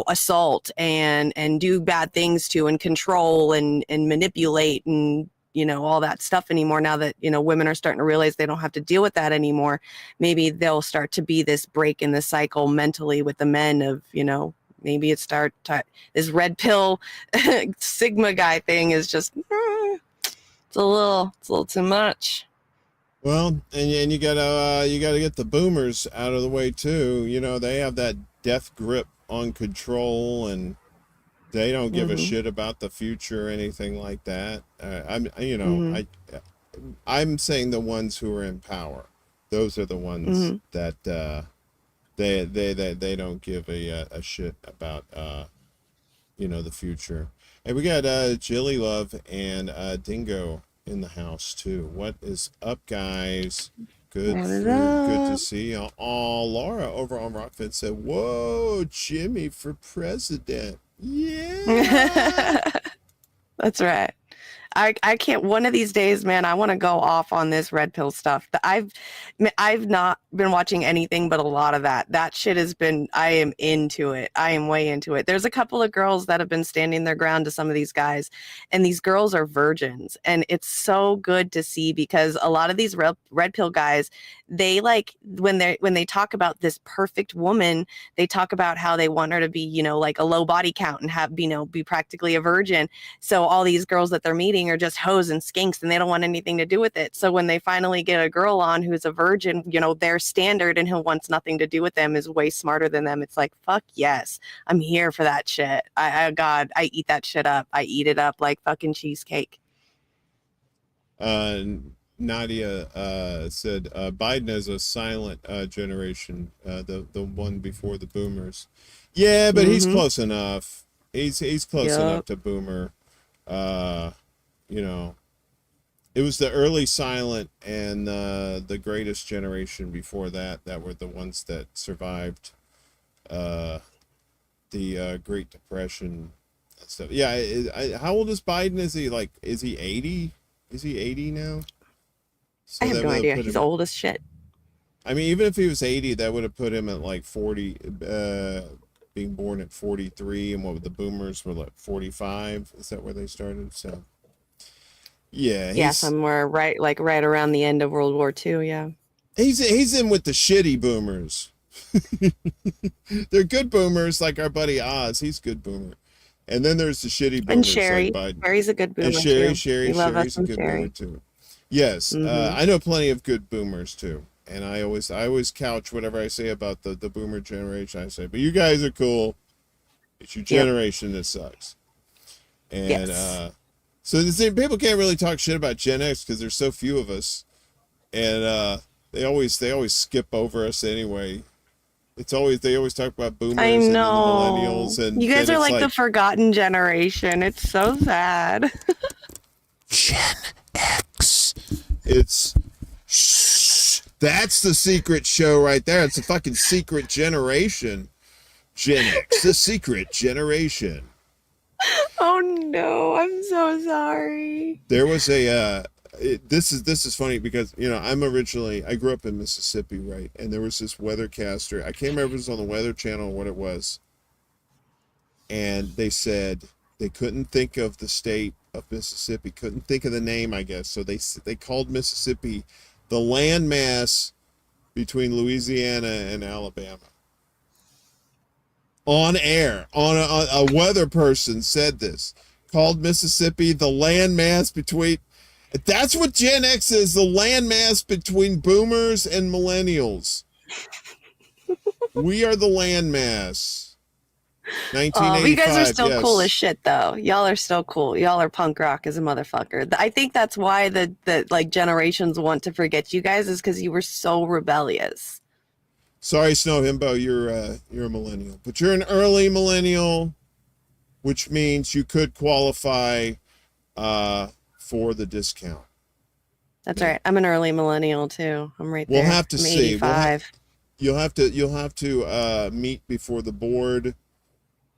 assault and do bad things to, and control and manipulate and all that stuff anymore. Now that women are starting to realize they don't have to deal with that anymore, maybe they'll start to be this break in the cycle mentally with the men of maybe it this red pill Sigma guy thing is just it's a little too much. Well, and you gotta get the boomers out of the way too. They have that death grip on control, and they don't give a shit about the future or anything like that. I'm saying the ones who are in power, those are the ones that they don't give a shit about the future. And we got Jilly Love and Dingo in the house too. What is up, guys? Good to see you. Oh, Laura over on Rockford said, "Whoa, Jimmy for president." Yeah. That's right. I can't, one of these days, man, I want to go off on this red pill stuff. I've not been watching anything but a lot of that. That shit I am into it. I am way into it. There's a couple of girls that have been standing their ground to some of these guys, and these girls are virgins. And it's so good to see, because a lot of these red pill guys, they when they talk about this perfect woman, they talk about how they want her to be, like a low body count and have, be practically a virgin. So all these girls that they're meeting are just hoes and skinks, and they don't want anything to do with it. So when they finally get a girl on who's a virgin, their standard and who wants nothing to do with them is way smarter than them. It's like, fuck yes, I'm here for that shit. God, I eat that shit up. I eat it up like fucking cheesecake. Nadia said Biden is a silent generation, the one before the boomers. Yeah, but he's close enough. He's close enough to boomer. It was the early silent and the greatest generation before that were the ones that survived the Great Depression and stuff. Yeah, how old is Biden? Is he 80? Is he 80 now? So I have no idea. He's old as shit. I mean, even if he was 80, that would have put him at like 40, being born at 43, and what the boomers were like 45. Is that where they started? So, yeah, somewhere right around the end of World War II. Yeah, he's in with the shitty boomers. They're good boomers, like our buddy Oz. He's good boomer, and then there's the shitty boomers. And Sherry, like Biden. Sherry's a good boomer. And Sherry's a good boomer too. Yes, I know plenty of good boomers too. And I always couch whatever I say about the boomer generation. I say, but you guys are cool. It's your generation that sucks. And so the same people can't really talk shit about Gen X because there's so few of us, and they always skip over us anyway. They always talk about boomers and millennials, and you guys are like the forgotten generation. It's so sad. Gen X. It's Shhhh. That's the secret show right there. It's a fucking secret generation. Gen X, the secret generation. Oh no, I'm so sorry. There was this is funny because I grew up in Mississippi, right? And there was this weathercaster. I can't remember if it was on the Weather Channel or what it was. And they said they couldn't think of the state of Mississippi, couldn't think of the name, I guess. So they called Mississippi the landmass between Louisiana and Alabama. On air, a weather person said this, called Mississippi the landmass between. That's what Gen X is, the landmass between boomers and millennials. We are the landmass. 1985. You guys are still cool as shit, though. Y'all are still cool. Y'all are punk rock as a motherfucker. I think that's why the generations want to forget you guys, is because you were so rebellious. Sorry, Snow Himbo, you're a millennial, but you're an early millennial, which means you could qualify for the discount. That's right. I'm an early millennial too. I'm right there. We'll have to I'm see. 85. You'll have to meet before the board,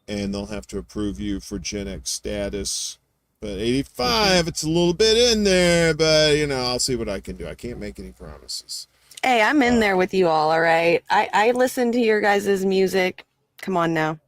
and they'll have to approve you for Gen X status. But 85, it's a little bit in there, but I'll see what I can do. I can't make any promises. Hey, I'm in there with you all right? I listen to your guys' music. Come on now.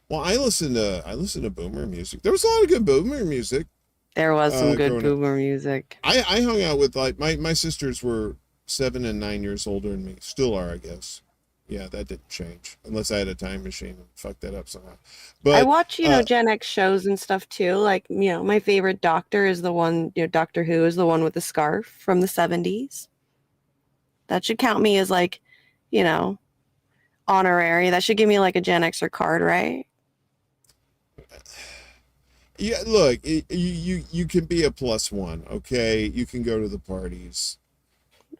Well, I listen to boomer music. There was a lot of good boomer music. There was some good boomer music. I hung out with my sisters were 7 and 9 years older than me. Still are, I guess. Yeah, that didn't change unless I had a time machine and fucked that up somehow. But I watch, Gen X shows and stuff too. Like, my favorite doctor is the one, Doctor Who is the one with the scarf from the 70s. That should count me as like, honorary. That should give me like a Gen Xer card, right? Yeah, look, you can be a +1, okay? You can go to the parties.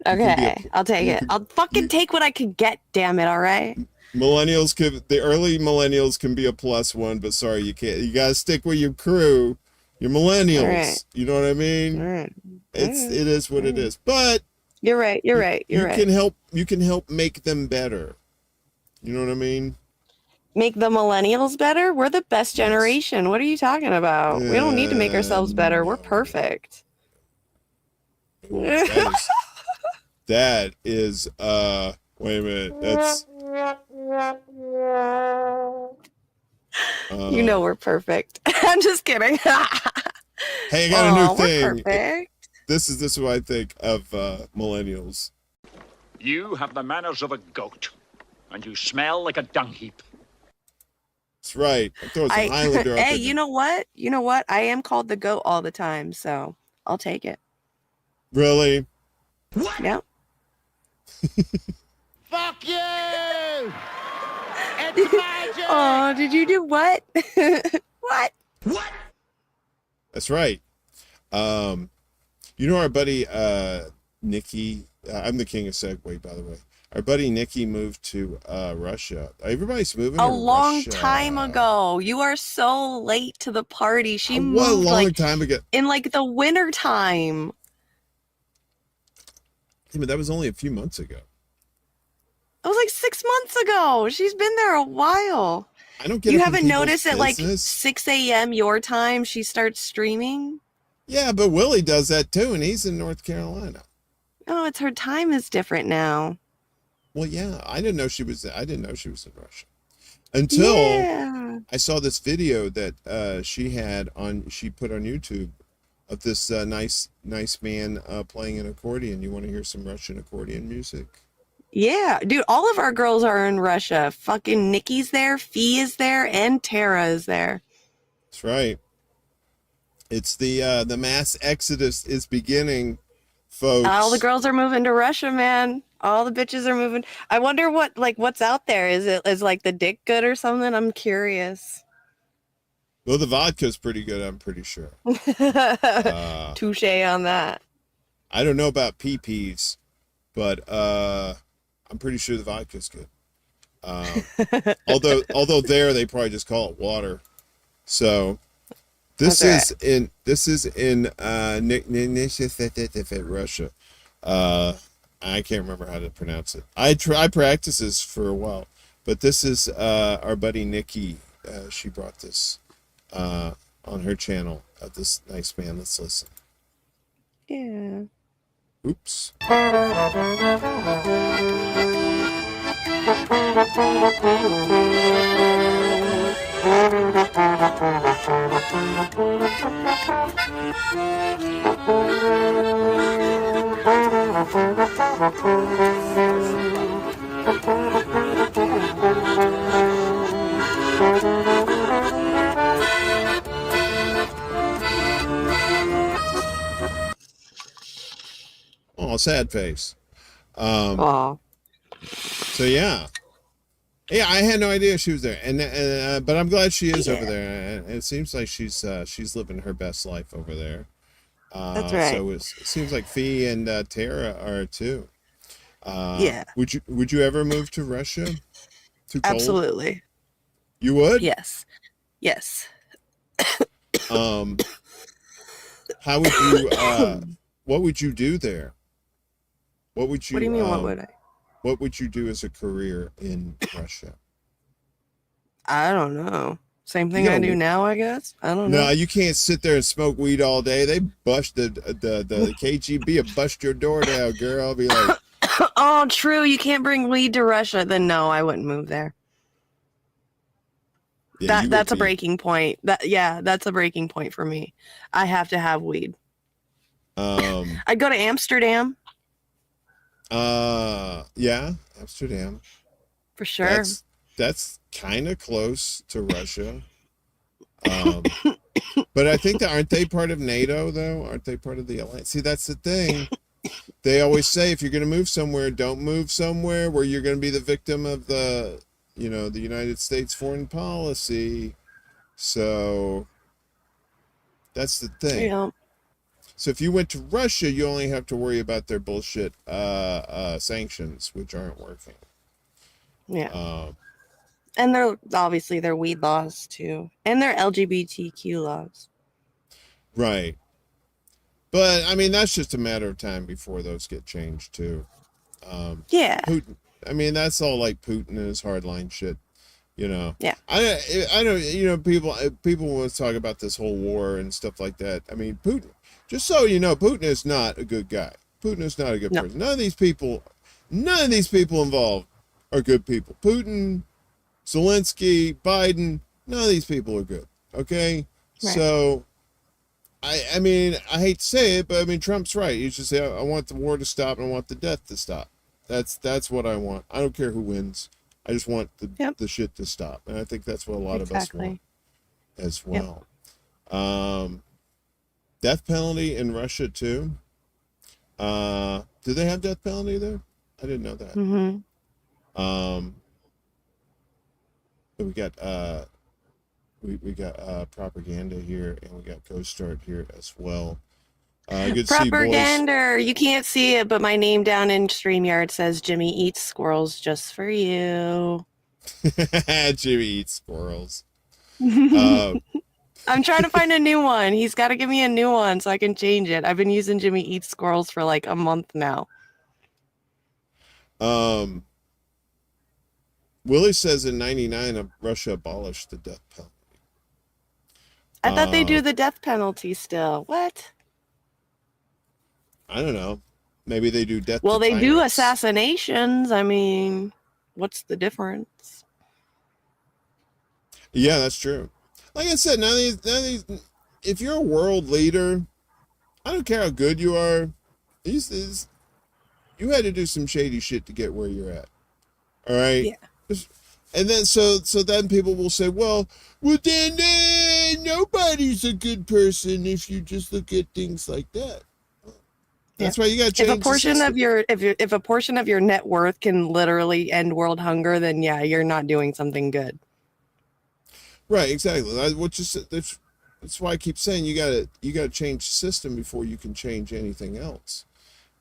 Okay, I'll take it. I'll fucking take what I could get, damn it, all right? The early millennials can be a +1, but sorry, you can't. You gotta stick with your crew, your millennials. Right. You know what I mean? Right. It is what it is. But you're right. You're right. You can help make them better. You know what I mean? Make the millennials better? We're the best generation. What are you talking about? We don't need to make ourselves better. We're perfect. That is wait a minute. That's we're perfect. I'm just kidding. Hey, I got a new thing. We're perfect. This is what I think of millennials. You have the manners of a goat, and you smell like a dung heap. That's right. I'm throwing some Highlander up Hey, in you know what? You know what? I am called the goat all the time, so I'll take it. Really? What? Yep. Fuck you! It's magic! Oh, did you do what? What? That's right. Our buddy Nikki. I'm the king of Segway, by the way. Our buddy Nikki moved to Russia. Everybody's moving a long time ago. You are so late to the party. She moved a long time ago. In like the winter time. Yeah, but that was only a few months ago. It was like 6 months ago. She's been there a while. I don't get. You haven't noticed at like 6 a.m. your time she starts streaming? Yeah, but Willie does that too, and he's in North Carolina. Oh, it's her time is different now. Well, yeah, I didn't know she was in Russia until I saw this video that she put on YouTube of this nice man playing an accordion. You want to hear some Russian accordion music? Yeah, dude, all of our girls are in Russia. Fucking Nikki's there, Fee is there, and Tara is there. That's right. It's the mass exodus is beginning, folks. All the girls are moving to Russia, man. All the bitches are moving. I wonder what's out there. Is like the dick good or something? I'm curious. Well, the vodka's pretty good, I'm pretty sure. Touche on that. I don't know about PPs, but I'm pretty sure the vodka's good. Although there they probably just call it water. So this is in Russia. I can't remember how to pronounce it. I practiced this for a while, but this is our buddy Nikki. She brought this on her channel of this nice man. Let's listen. Yeah. Oops. Oh, sad face. So yeah, I had no idea she was there, and but I'm glad she is over there. And it seems like she's living her best life over there. That's right. So it seems like Fee and Tara are too. Yeah. Would you ever move to Russia? Too cold? Absolutely. You would? Yes. Yes. How would you what would you do there? What would you? What do you mean? What would I? What would you do as a career in Russia? I don't know. Same thing I do now, I guess. I don't know. No, you can't sit there and smoke weed all day. They bust the KGB will bust your door down, girl. I'll be like, oh, true. You can't bring weed to Russia. Then no, I wouldn't move there. yeah, That's a breaking point. That's a breaking point for me. I have to have weed. I'd go to Amsterdam. Yeah, Amsterdam. For sure. That's kind of close to Russia. But I think aren't they part of NATO though? Aren't they part of the alliance? See, that's the thing. They always say if you're going to move somewhere, don't move somewhere where you're going to be the victim of the United States foreign policy. So that's the thing. Yeah. So if you went to Russia, you only have to worry about their bullshit sanctions, which aren't working. Yeah. And they're obviously their weed laws too, and their LGBTQ laws. Right. But I mean, that's just a matter of time before those get changed too. Yeah. Putin. I mean, that's all like Putin and his hardline shit. You know. Yeah. I don't. You know, people want to talk about this whole war and stuff like that. I mean, Putin. Just so you know, Putin is not a good guy. Putin is not a good person. None of these people involved are good people. Putin, Zelensky, Biden, none of these people are good. Okay? Right. So, I mean, I hate to say it, but I mean, Trump's right. He should say, I want the war to stop and I want the death to stop. That's what I want. I don't care who wins. I just want the shit to stop. And I think that's what a lot of us want as well. Yep. Death penalty in Russia too. Do they have death penalty there? I didn't know that. Mm-hmm. We got propaganda here, and we got Ghost Start here as well. Good Propaganda. You can't see it, but my name down in StreamYard says Jimmy eats squirrels just for you. Jimmy eats squirrels. I'm trying to find a new one. He's got to give me a new one so I can change it. I've been using Jimmy eats squirrels for like a month now. Willie says in 99 Russia abolished the death penalty. I thought they do the death penalty still. What? I don't know. Maybe they do death. Well, they do assassinations. I mean, what's the difference? Yeah, that's true. Like I said, none of these, if you're a world leader, I don't care how good you are, you had to do some shady shit to get where you're at. All right? Yeah. And then, so then people will say, well, then nobody's a good person if you just look at things like that. That's why you got to change. If a portion of your net worth can literally end world hunger, then yeah, you're not doing something good. Right, exactly. That's why I keep saying you gotta change the system before you can change anything else.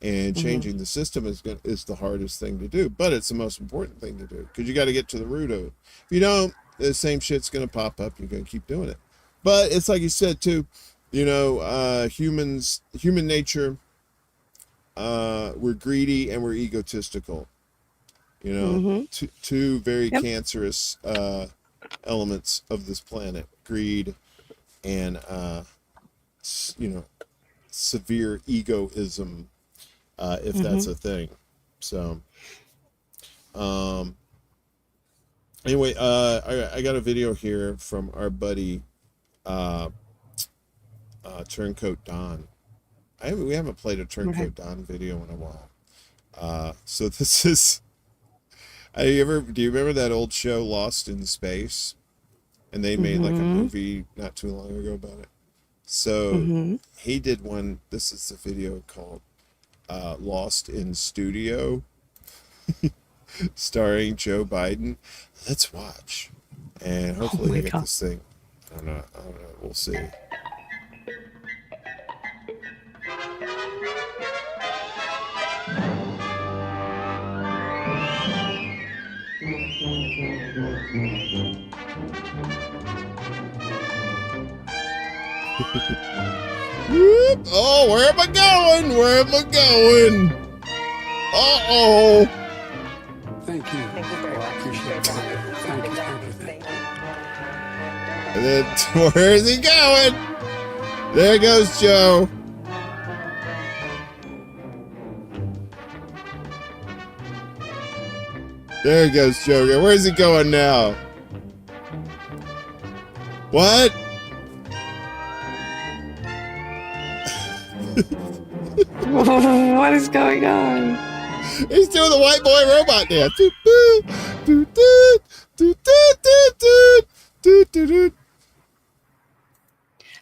And changing the system is the hardest thing to do, but it's the most important thing to do because you got to get to the root of it. If you don't, the same shit's gonna pop up. You're gonna keep doing it. But it's like you said too, human nature. We're greedy and we're egotistical. Two very cancerous elements of this planet: greed and severe egoism, if that's a thing. So anyway, I got a video here from our buddy Turncoat Don. We haven't played a Turncoat Don video in a while. So this is. Do you remember that old show Lost in Space? And they made like a movie not too long ago about it. So he did one. This is the video called Lost in Studio, starring Joe Biden. Let's watch. And hopefully we get this thing. I don't know. We'll see. Whoop. Oh, where am I going? Where am I going? Uh-oh. Thank you. Thank you very much. Appreciate it. Thank you. Thank you. And then, where is he going? There goes Joe. There goes Joe. Where's he going now? What? What is going on? He's doing the white boy robot dance. Doot, doot, doot, doot, doot, doot, doot, doot, doot, doot.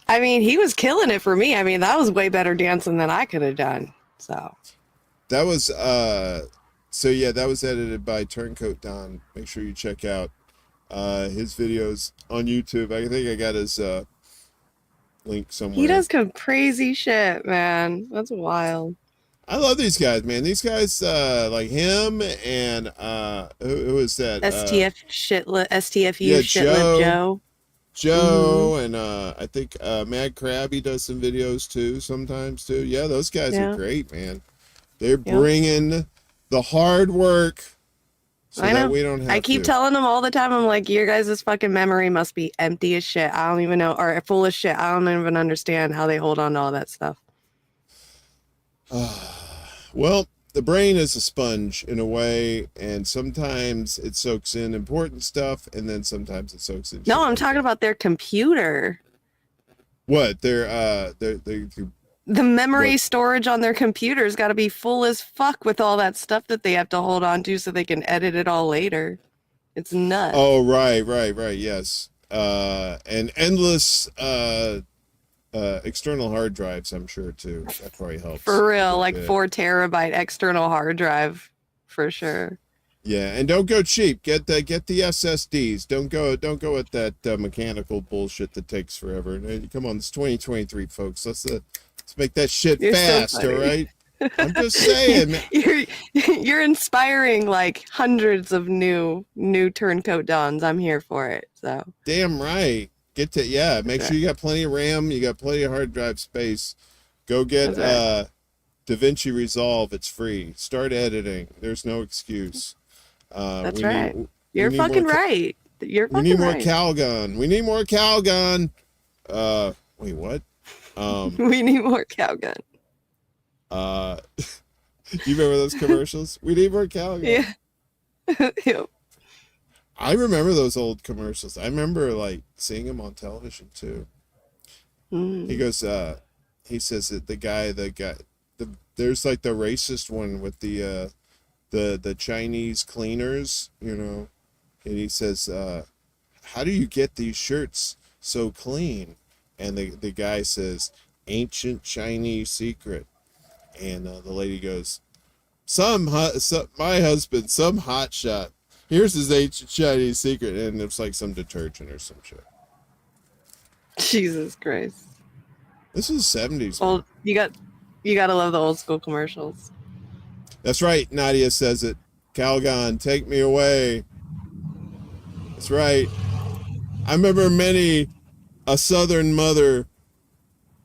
I mean, he was killing it for me. I mean, that was way better dancing than I could have done. So That was so yeah, that was edited by TurncoatDon. Make sure you check out his videos on YouTube. I think I got his link somewhere. he does some crazy shit, man. That's wild. I love these guys, man. These guys like him and who is that? STFU yeah, shitlip Joe. And I think Mad Crabby does some videos too sometimes too. Yeah, those guys are great, man. They're bringing the hard work so that we don't have I keep to. telling them all the time, I'm like, your guys' fucking memory must be empty as shit. I don't even know, or full of shit. I don't even understand how they hold on to all that stuff. Well, the brain is a sponge in a way, and sometimes it soaks in important stuff, and then sometimes it soaks in. No, I'm talking about their computer. What? They're The memory storage on their computer's got to be full as fuck with all that stuff that they have to hold on to so they can edit it all later. It's nuts. Oh, right, yes. And endless external hard drives, I'm sure too. That probably helps. For real, like 4 terabyte external hard drive, for sure. Yeah, and don't go cheap. Get the SSDs. Don't go with that mechanical bullshit that takes forever. Come on, it's 2023, folks. Let's make that shit fast, all right? I'm just saying, man. You're inspiring like hundreds of new turncoat dons. I'm here for it. So damn right. Make sure you got plenty of RAM, you got plenty of hard drive space. Go get DaVinci Resolve. It's free. Start editing. There's no excuse. That's right. You're fucking right. You're fucking right. We need more Calgon. We need more Calgon. Wait, what? We need more Calgon. You remember those commercials? We need more Calgon. Yeah. Yep. I remember those old commercials. I remember like seeing them on television too. He goes, he says that the guy, there's like the racist one with the Chinese cleaners, you know, and he says, how do you get these shirts so clean? And the guy says, ancient Chinese secret. And the lady goes, my husband, some hotshot. Here's his ancient Chinese secret. And it's like some detergent or some shit. Jesus Christ. This is 70s. Well, you gotta love the old school commercials. That's right. Nadia says it. Calgon, take me away. That's right. I remember many a Southern mother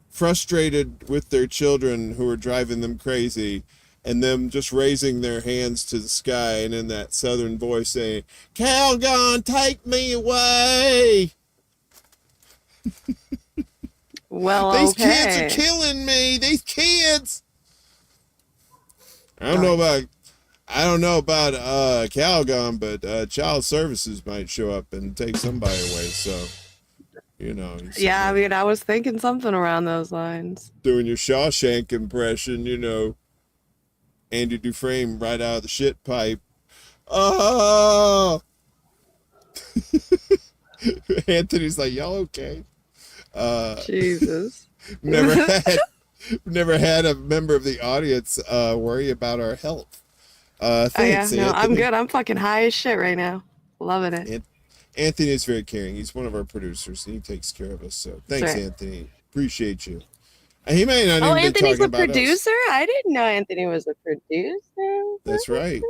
frustrated with their children who were driving them crazy and them just raising their hands to the sky and in that Southern voice saying, Calgon, take me away. Well, These kids are killing me. These kids. I don't know about Calgon, but child services might show up and take somebody away. So, you know. Yeah, I mean, I was thinking something around those lines. Doing your Shawshank impression, you know. Andy Dufresne right out of the shit pipe. Oh! Anthony's like, y'all okay? Jesus. Never had a member of the audience worry about our health. Thanks, no, Anthony. I'm good. I'm fucking high as shit right now. Loving it. Anthony is very caring. He's one of our producers, and he takes care of us. So thanks, right. Anthony. Appreciate you. And he may not even be Anthony's talking a about producer? us. I didn't know Anthony was a producer. That's right.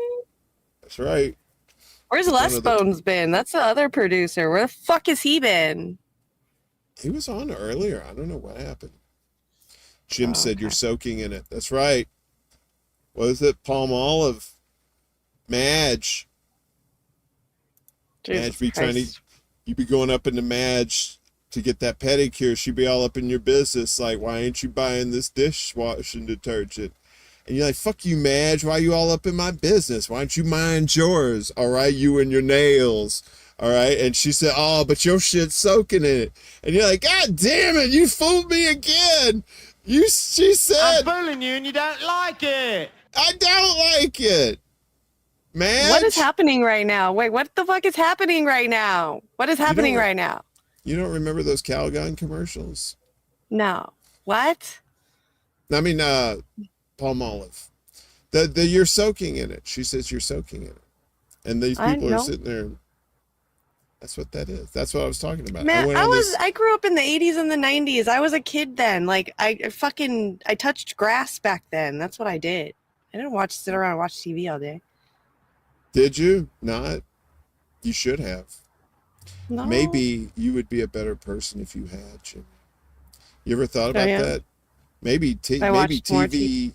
That's right. Where's Les Bones been? That's the other producer. Where the fuck has he been? He was on earlier. I don't know what happened. Jim said you're soaking in it. That's right. What is it? Palm olive. Madge. Madge be trying to, you be going up into Madge to get that pedicure. She'd be all up in your business. Like, why ain't you buying this dishwashing detergent? And you're like, fuck you, Madge. Why are you all up in my business? Why don't you mind yours? All right, you and your nails. All right. And she said, oh, but your shit's soaking in it. And you're like, God damn it, you fooled me again. She said, I'm bullying you and you don't like it. I don't like it. Madge? What is happening right now? Wait, what the fuck is happening right now? What is happening right now? You don't remember those Calgon commercials? No. What? I mean, palm olive. The you're soaking in it. She says you're soaking in it. And these people are sitting there. That's what that is. That's what I was talking about. Man, I grew up in the 80s and the 90s. I was a kid then. Like I touched grass back then. That's what I did. I didn't sit around and watch TV all day. Did you? Not. You should have. No. Maybe you would be a better person if you had, Jimmy. You ever thought about that? Maybe TV.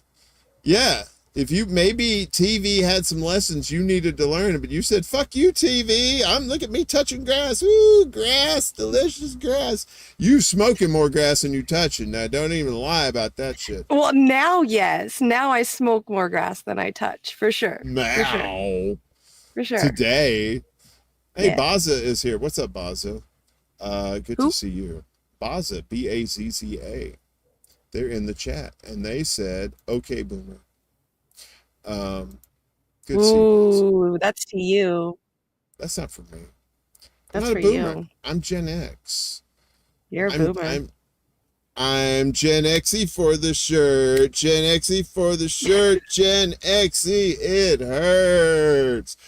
Yeah. If maybe TV had some lessons you needed to learn, but you said, fuck you, TV. Look at me touching grass. Ooh, grass, delicious grass. You smoking more grass than you touching. Now, don't even lie about that shit. Well, now, yes. Now I smoke more grass than I touch, for sure. Now. For sure. Today. Hey, yeah. Baza is here. What's up, Baza? Good to see you. Baza, Bazza. They're in the chat, and they said, okay, Boomer. Good Ooh, that's to you. That's not for me. That's for you. I'm Gen X. You're a boomer. I'm Gen Xy for the shirt. Gen Xy for the shirt. Gen Xy, it hurts.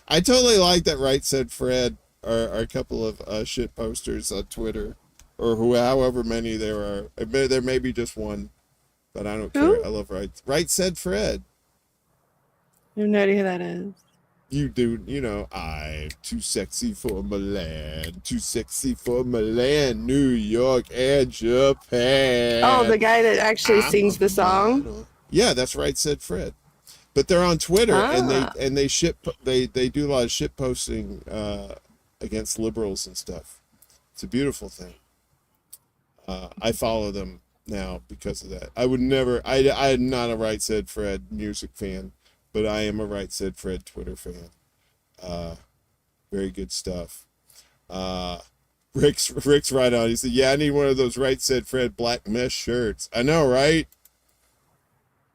I totally like that Right Said Fred are a couple of shit posters on Twitter, or however many there are. There may be just one. But I don't care. I love Right Said Fred. You have no idea who that is. You do. You know, I'm too sexy for Milan. Too sexy for Milan, New York, and Japan. Oh, the guy that actually sings the song? Yeah, that's Right Said Fred. But they're on Twitter, and they do a lot of shit posting against liberals and stuff. It's a beautiful thing. I follow them now because of that. I would never, I'm not a Right Said Fred music fan, but I am a Right Said Fred Twitter fan. Very good stuff. Rick's right on. He said, yeah, I need one of those Right Said Fred black mesh shirts. I know, right?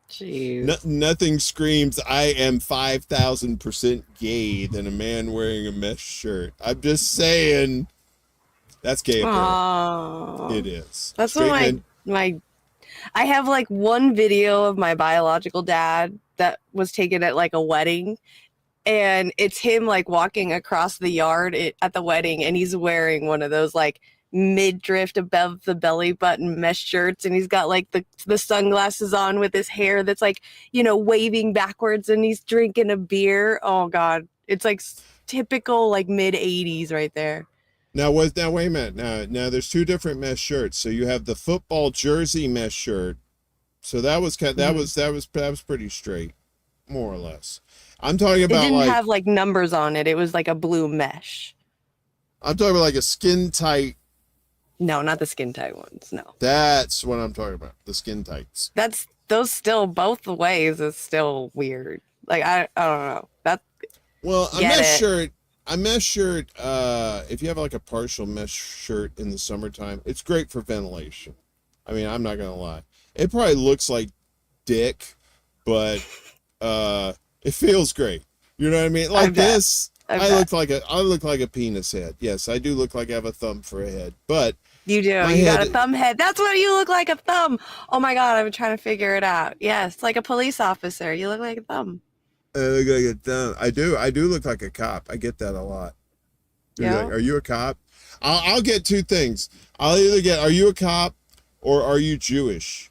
Jeez. Nothing screams I am 5,000% gay than a man wearing a mesh shirt. I'm just saying that's gay apparel. It is. That's what I have like one video of my biological dad that was taken at like a wedding, and it's him like walking across the yard at the wedding, and he's wearing one of those like mid-drift above the belly button mesh shirts, and he's got like the sunglasses on with his hair that's like, you know, waving backwards, and he's drinking a beer. Oh god, it's like typical like mid 80s right there. Now wait a minute. Now there's two different mesh shirts. So you have the football jersey mesh shirt. So that was that was pretty straight, more or less. I'm talking about, it didn't have like numbers on it. It was like a blue mesh. I'm talking about like a skin tight. No, not the skin tight ones. No. That's what I'm talking about. The skin tights. Those still, both the ways is still weird. Like I don't know. A mesh shirt, if you have like a partial mesh shirt in the summertime, it's great for ventilation. I mean, I'm not gonna lie. It probably looks like dick, but it feels great. You know what I mean? Like this, I look like a penis head. Yes, I do look like I have a thumb for a head, but you do. You got a thumb head. That's what you look like, a thumb. Oh my god, I've been trying to figure it out. Yes, like a police officer. You look like a thumb. I look like a thumb. I do look like a cop. I get that a lot. Yeah. Like, are you a cop? I'll get two things. I'll either get, are you a cop or are you Jewish?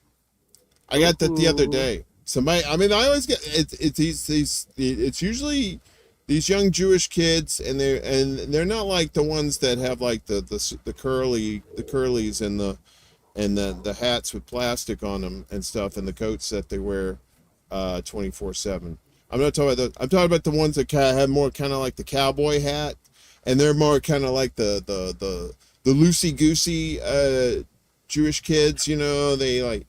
I got that the other day. Somebody, I mean, I always get it's usually these young Jewish kids, and they're not like the ones that have like the curlies and and the hats with plastic on them and stuff, and the coats that they wear 24/7. I'm not talking about those. I'm talking about the ones that kind of have more kind of like the cowboy hat, and they're more kind of like the loosey goosey Jewish kids. You know, they like,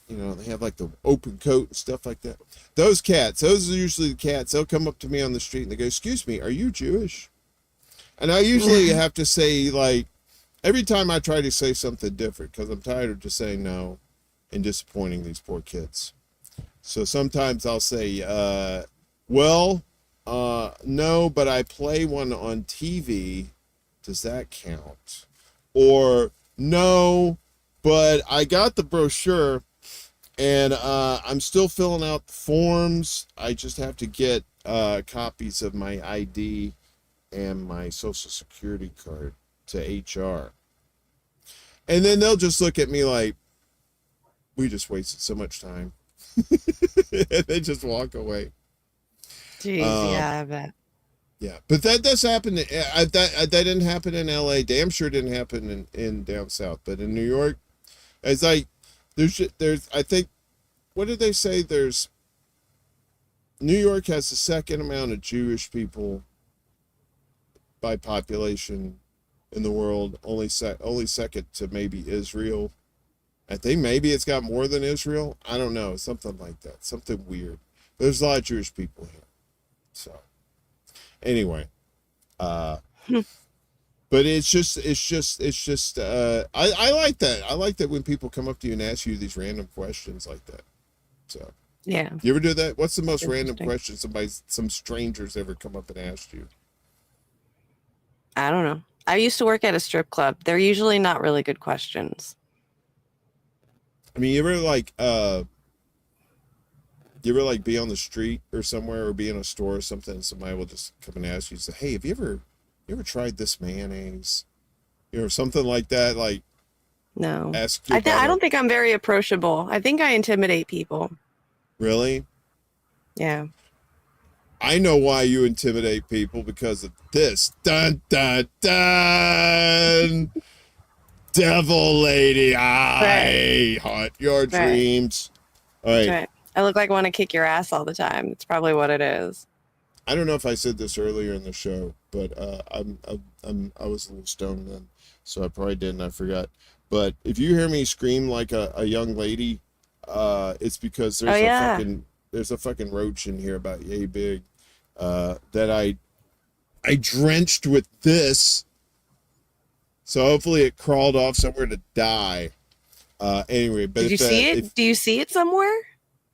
you know, they have like the open coat and stuff like that. Those cats, those are usually the cats. They'll come up to me on the street and they go, "Excuse me, are you Jewish?" And I usually have to say, like, every time I try to say something different, because I'm tired of just saying no and disappointing these poor kids. So sometimes I'll say, well, no, but I play one on TV. Does that count? Or, no, but I got the brochure and I'm still filling out the forms. I just have to get copies of my ID and my social security card to HR. And then they'll just look at me like, we just wasted so much time. And they just walk away. Jeez, yeah, I bet. Yeah, but that does happen. That didn't happen in LA. Damn sure didn't happen in down south. But in New York, it's like there's I think, what did they say? New York has the second amount of Jewish people by population in the world, only second to maybe Israel. I think maybe it's got more than Israel. I don't know, something like that, something weird. There's a lot of Jewish people here. So anyway, but it's just I like that. I like that when people come up to you and ask you these random questions like that. So yeah, you ever do that? What's the most random question some strangers ever come up and asked you? I don't know. I used to work at a strip club. They're usually not really good questions. I mean, you ever be on the street or somewhere, or be in a store or something, and somebody will just come and ask you, say, "Hey, have you ever tried this mayonnaise?" You know, something like that. Like, no, ask you I don't think I'm very approachable. I think I intimidate people. Really? Yeah. I know why you intimidate people, because of this. Dun dun dun. Devil lady, I haunt your dreams. All right. Right. I look like I want to kick your ass all the time. It's probably what it is. I don't know if I said this earlier in the show, but I was a little stoned then, so I probably didn't. I forgot. But if you hear me scream like a young lady, it's because there's a fucking roach in here about yay big that I drenched with this. So hopefully it crawled off somewhere to die. Anyway, but did you see it? Do you see it somewhere?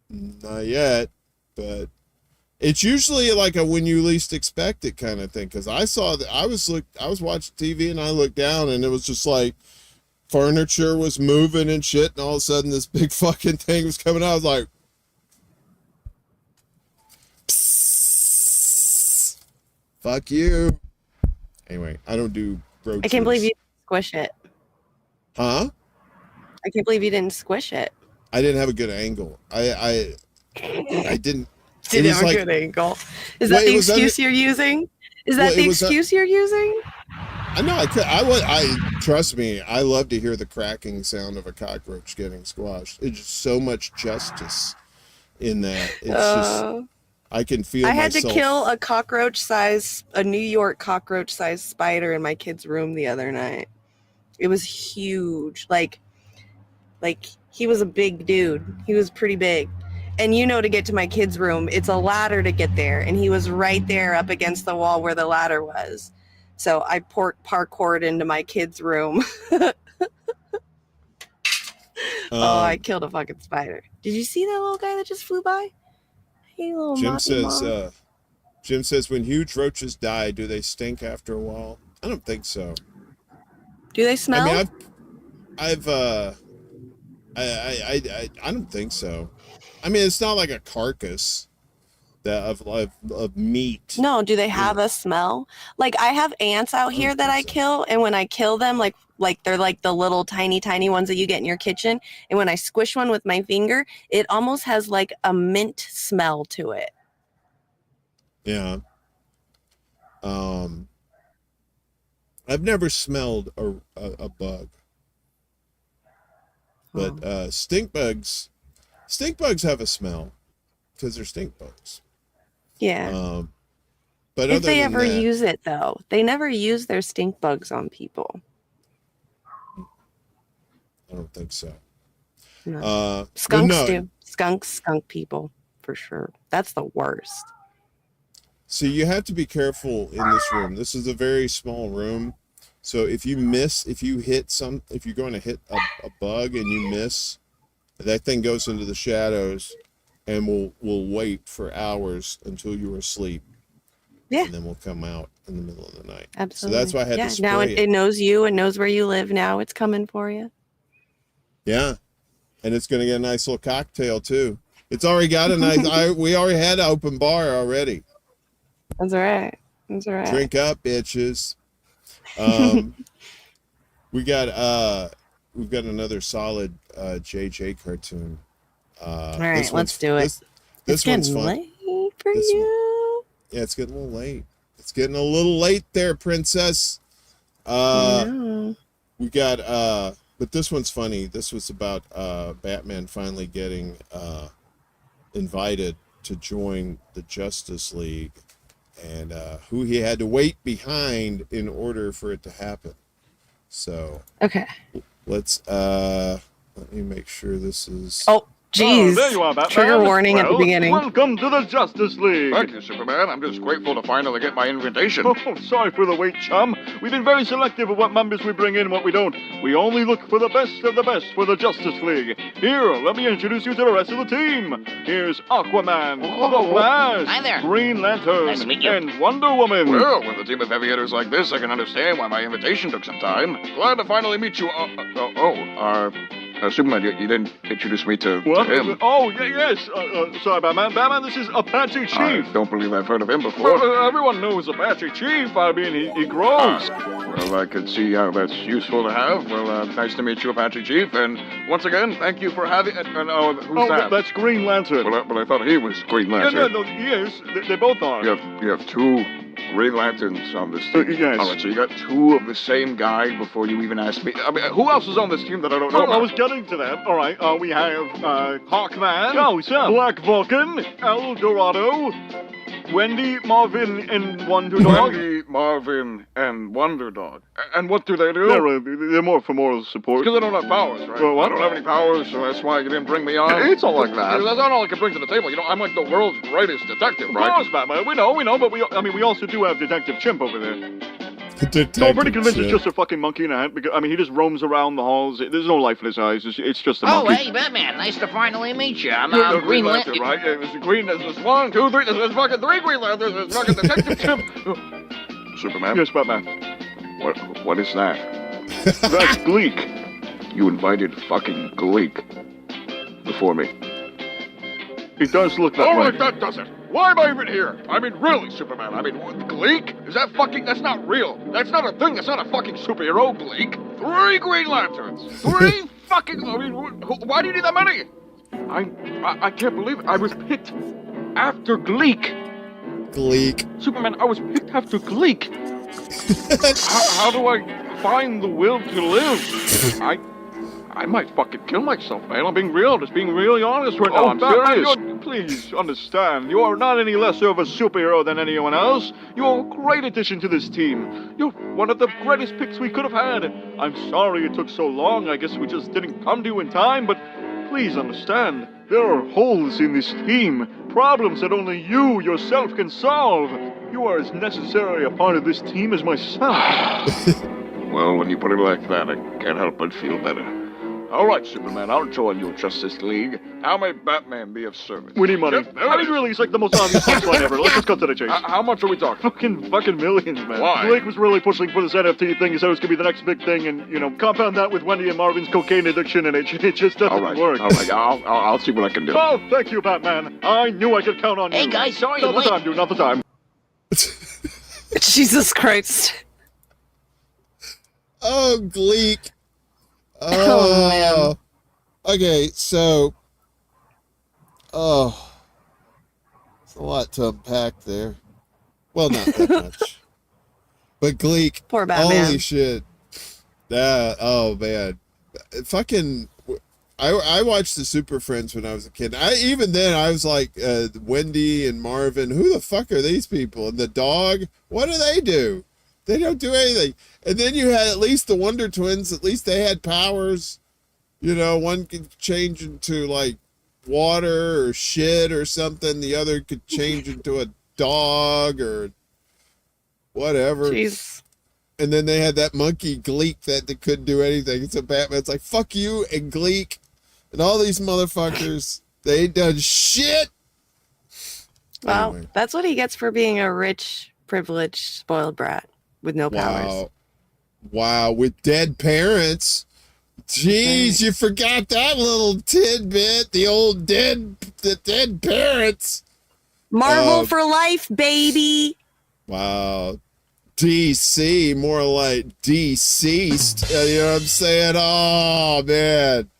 Not yet, but it's usually like a when you least expect it kind of thing. Because I saw that I was watching TV and I looked down and it was just like furniture was moving and shit, and all of a sudden this big fucking thing was coming out. I was like, psst, fuck you. Anyway, I don't do roaches. I can't believe you squish it. Huh? I can't believe you didn't squish it. I didn't have a good angle. I didn't. Didn't have a good angle. Is that the excuse you're using? Is that the excuse you're using? I know. I trust me. I love to hear the cracking sound of a cockroach getting squashed. It's just so much justice in that. It's just. I can feel. I had to kill a New York cockroach-sized spider in my kid's room the other night. It was huge. Like he was a big dude. He was pretty big. And to get to my kid's room, it's a ladder to get there. And he was right there up against the wall where the ladder was. So I parkoured into my kid's room. I killed a fucking spider. Did you see that little guy that just flew by? Hey, little Jim says, when huge roaches die, do they stink after a while? I don't think so. Do they smell? I mean, I don't think so. I mean, it's not like a carcass of meat. No, do they have a smell? Like, I have ants out here that I kill, and when I kill them, like they're like the little tiny ones that you get in your kitchen, and when I squish one with my finger, it almost has like a mint smell to it. Yeah. I've never smelled a bug. But stink bugs have a smell because they're stink bugs. Yeah. But if other they than ever that, use it, though, they never use their stink bugs on people. I don't think so. No. Skunks do. Skunk people, for sure. That's the worst. So you have to be careful in this room. This is a very small room. So if you're going to hit a bug and you miss, that thing goes into the shadows and will wait for hours until you're asleep. Yeah. And then we'll come out in the middle of the night. Absolutely. So that's why I had to spray now it. It knows you and knows where you live now. It's coming for you. Yeah. And it's going to get a nice little cocktail too. It's already got a nice, we already had an open bar already. That's all right. That's all right. Drink up, bitches. We've got another solid JJ cartoon. All right, let's do it. This one's fun. Late for you. Yeah, it's getting a little late. It's getting a little late there, princess. We got but this one's funny. This was about Batman finally getting invited to join the Justice League, and who he had to wait behind in order for it to happen. So okay, let's let me make sure this is. Oh, jeez. There you are, Batman. Trigger warning at the beginning. Welcome to the Justice League. Thank you, Superman. I'm just grateful to finally get my invitation. Oh, sorry for the wait, chum. We've been very selective of what members we bring in and what we don't. We only look for the best of the best for the Justice League. Here, let me introduce you to the rest of the team. Here's Aquaman, the Flash, Hi there. Green Lantern, Nice to meet you. and Wonder Woman. Well, with a team of heavy hitters like this, I can understand why my invitation took some time. Glad to finally meet you. Superman, you didn't introduce me to What? him. Oh, yes. Sorry, Batman. Batman, this is Apache Chief. I don't believe I've heard of him before. Well, everyone knows Apache Chief. I mean, he grows. Well, I could see how that's useful to have. Well, nice to meet you, Apache Chief. And once again, thank you for having... who's that? That's Green Lantern. Well, I thought he was Green Lantern. No, he is. They both are. You have two Green Lanterns on this team. Yes. All right, so you got two of the same guy before you even asked me. I mean, who else is on this team that I don't know I about? was getting to that. All right, we have Hawkman, Black Vulcan, El Dorado, Wendy, Marvin, and Wonder Dog. Wendy, Marvin, and Wonder Dog. And what do they do? They're more for moral support. Because I don't have powers, right? Well, what? I don't have any powers, so that's why you didn't bring me on. It's all like that. That's not all I can bring to the table. You know, I'm like the world's greatest detective, right? Of course, Batman. We know, but we also do have Detective Chimp over there. Detective So I'm pretty convinced Chimp. it's just a fucking monkey in a hat. Because, he just roams around the halls. There's no life in his eyes. It's just a monkey. Oh, hey, Batman. Nice to finally meet you. I'm You're Green Lantern, Lantern. right? There's Green, there's 1, 2, 3, there's fucking 3 Green Lanterns, there's fucking Detective Chimp. Superman? Yes, Batman. What is that? That's Gleek. You invited fucking Gleek before me. It does look that Oh, way. that does it. Why am I even here? I mean, really, Superman. I mean, Gleek? Is that fucking... That's not real. That's not a thing. That's not a fucking superhero, Gleek. 3 Green Lanterns. 3 fucking... I mean, why do you need that many? I can't believe it. I was picked after Gleek. Gleek. Superman, I was picked after Gleek. How do I find the will to live? I might fucking kill myself, man. I'm being real. Just being really honest right now. I'm serious. Please understand, you are not any lesser of a superhero than anyone else. You're a great addition to this team. You're one of the greatest picks we could have had. I'm sorry it took so long. I guess we just didn't come to you in time, but please understand, there are holes in this team. Problems that only you yourself can solve. You are as necessary a part of this team as myself. Well, when you put it like that, I can't help but feel better. All right, Superman, I'll join your Justice League. How may Batman be of service? We need money. Yep, there it is. Really, it's like the most obvious punchline ever. Let's just cut to the chase. How much are we talking? Fucking millions, man. Why? Blake was really pushing for this NFT thing. He said it was going to be the next big thing, and, compound that with Wendy and Marvin's cocaine addiction, and it just doesn't work. All right, I'll see what I can do. Oh, thank you, Batman. I knew I could count on you. Hey, guys, sorry Not I'm the late. time, dude, not the time. Jesus Christ. Oh, Gleek. Oh, man. Okay, so... Oh. It's a lot to unpack there. Well, not that much. But Gleek. Poor Batman. Holy shit. Oh, man. Fucking... I watched the Super Friends when I was a kid. Even then I was like, Wendy and Marvin, who the fuck are these people? And the dog, what do? They don't do anything. And then you had at least the Wonder Twins. At least they had powers. You know, one could change into like water or shit or something. The other could change into a dog or whatever. Jeez. And then they had that monkey Gleek that couldn't do anything. So Batman's like, fuck you and Gleek and all these motherfuckers. They ain't done shit. Well, Anyway. that's what he gets for being a rich, privileged, spoiled brat with no powers. Wow, with dead parents. Jeez, you forgot that little tidbit. The dead parents. Marvel for life, baby. Wow. DC, more like deceased. You know what I'm saying? Oh, man.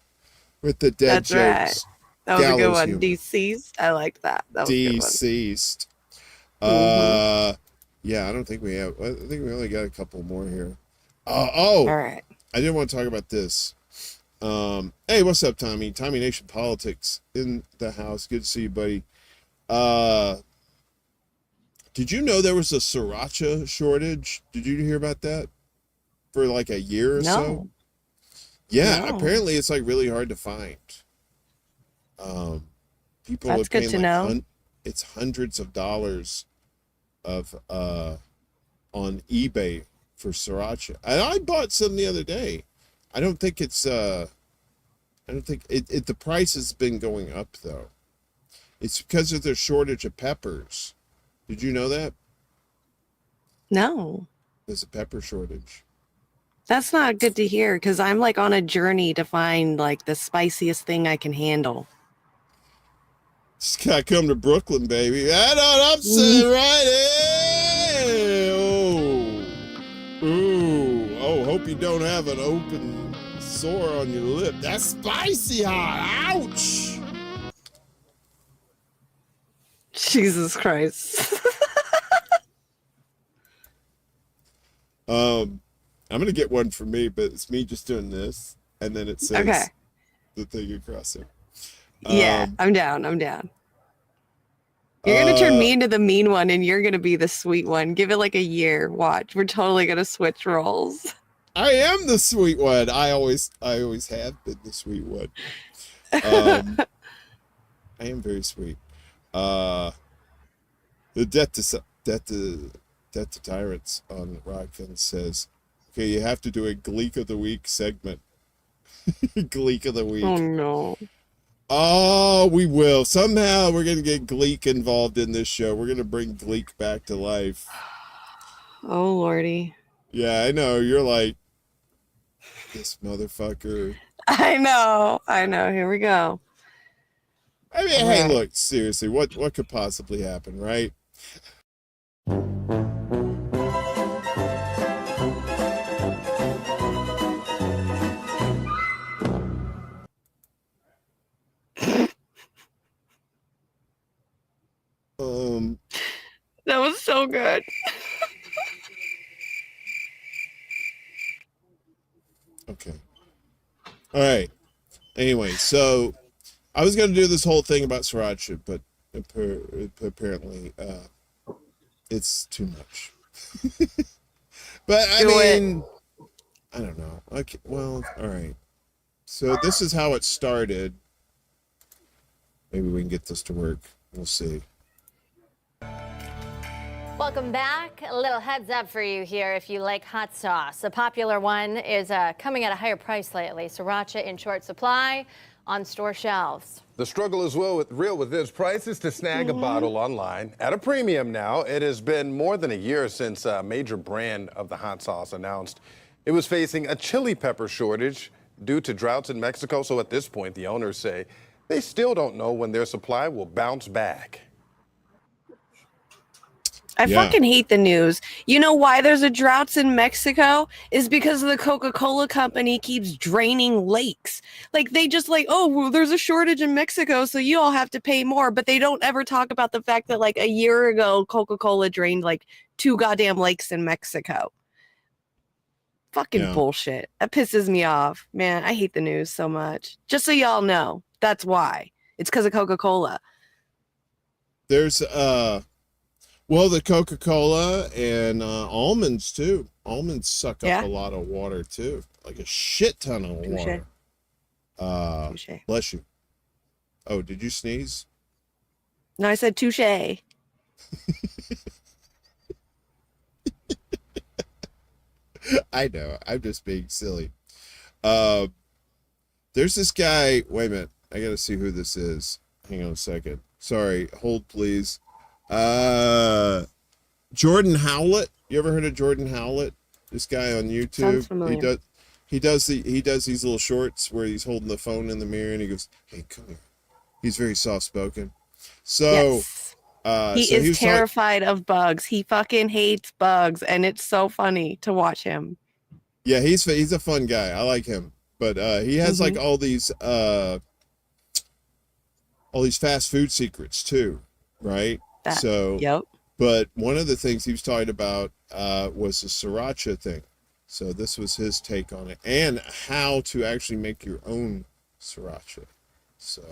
With the dead That's jokes. right. That was a good one. Humor. Deceased. I liked that. That was Deceased. a good one. Yeah, I don't think we have. I think we only got a couple more here. All right. I didn't want to talk about this. Hey, what's up, Tommy? Tommy Nation Politics in the house. Good to see you, buddy. Did you know there was a Sriracha shortage? Did you hear about that? For like a year or so? Yeah, No. apparently it's like really hard to find. People That's are paying good to like know. it's hundreds of dollars of on eBay for Sriracha. And I bought some the other day. I don't think it's the price has been going up though. It's because of the shortage of peppers. Did you know that? No. There's a pepper shortage. That's not good to hear because I'm like on a journey to find like the spiciest thing I can handle. Just gotta come to Brooklyn, baby. I know I'm saying right here. Oh, hope you don't have an open sore on your lip. That's spicy hot. Ouch. Jesus Christ. I'm gonna get one for me, but it's me just doing this, and then it says the thing across it. Yeah, I'm down. You're gonna turn me into the mean one, and you're gonna be the sweet one. Give it like a year. Watch, we're totally gonna switch roles. I am the sweet one. I always have been the sweet one. I am very sweet. The debt to tyrants on Rockfin says, okay, you have to do a Gleek of the Week segment. Gleek of the Week. Oh no. Oh, we will. Somehow we're going to get Gleek involved in this show. We're going to bring Gleek back to life. Oh lordy. Yeah, I know. You're like, this motherfucker. I know. Here we go. I mean, hey, look, seriously, what could possibly happen, right? That was so good. Okay. All right. Anyway, so I was going to do this whole thing about Sriracha, but apparently it's too much. But I mean, I don't know. Okay, well, all right. So this is how it started. Maybe we can get this to work. We'll see. Welcome back. A little heads up for you here if you like hot sauce. A popular one is coming at a higher price lately. Sriracha in short supply on store shelves. The struggle is real with its prices to snag a bottle online at a premium now. It has been more than a year since a major brand of the hot sauce announced it was facing a chili pepper shortage due to droughts in Mexico. So at this point, the owners say they still don't know when their supply will bounce back. I fucking hate the news. You know why there's a droughts in Mexico? Is because the Coca-Cola company keeps draining lakes. Like they just like, oh, well, there's a shortage in Mexico, so you all have to pay more. But they don't ever talk about the fact that like a year ago, Coca-Cola drained like 2 goddamn lakes in Mexico. Fucking bullshit. That pisses me off. Man, I hate the news so much. Just so y'all know, that's why. It's because of Coca-Cola. There's well, the Coca-Cola and almonds too. Almonds suck up a lot of water too, like a shit ton of water. Bless you. Oh, did you sneeze? No, I said touche. I know. I'm just being silly. There's this guy. Wait a minute. I gotta see who this is. Hang on a second. Sorry. Hold, please. Jordan Howlett. You ever heard of Jordan Howlett? This guy on YouTube. Sounds familiar. He does these little shorts where he's holding the phone in the mirror and he goes, "Hey, come here." He's very soft spoken. So he is terrified of bugs. He fucking hates bugs, and it's so funny to watch him. Yeah, he's a fun guy. I like him, but he has like all these fast food secrets too, right? But one of the things he was talking about was the Sriracha thing. So this was his take on it, and how to actually make your own Sriracha. So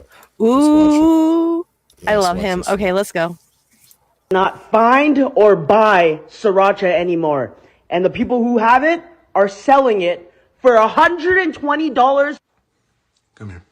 ooh, I love him. Okay, let's go. Not find or buy Sriracha anymore, and the people who have it are selling it for $120. Come here.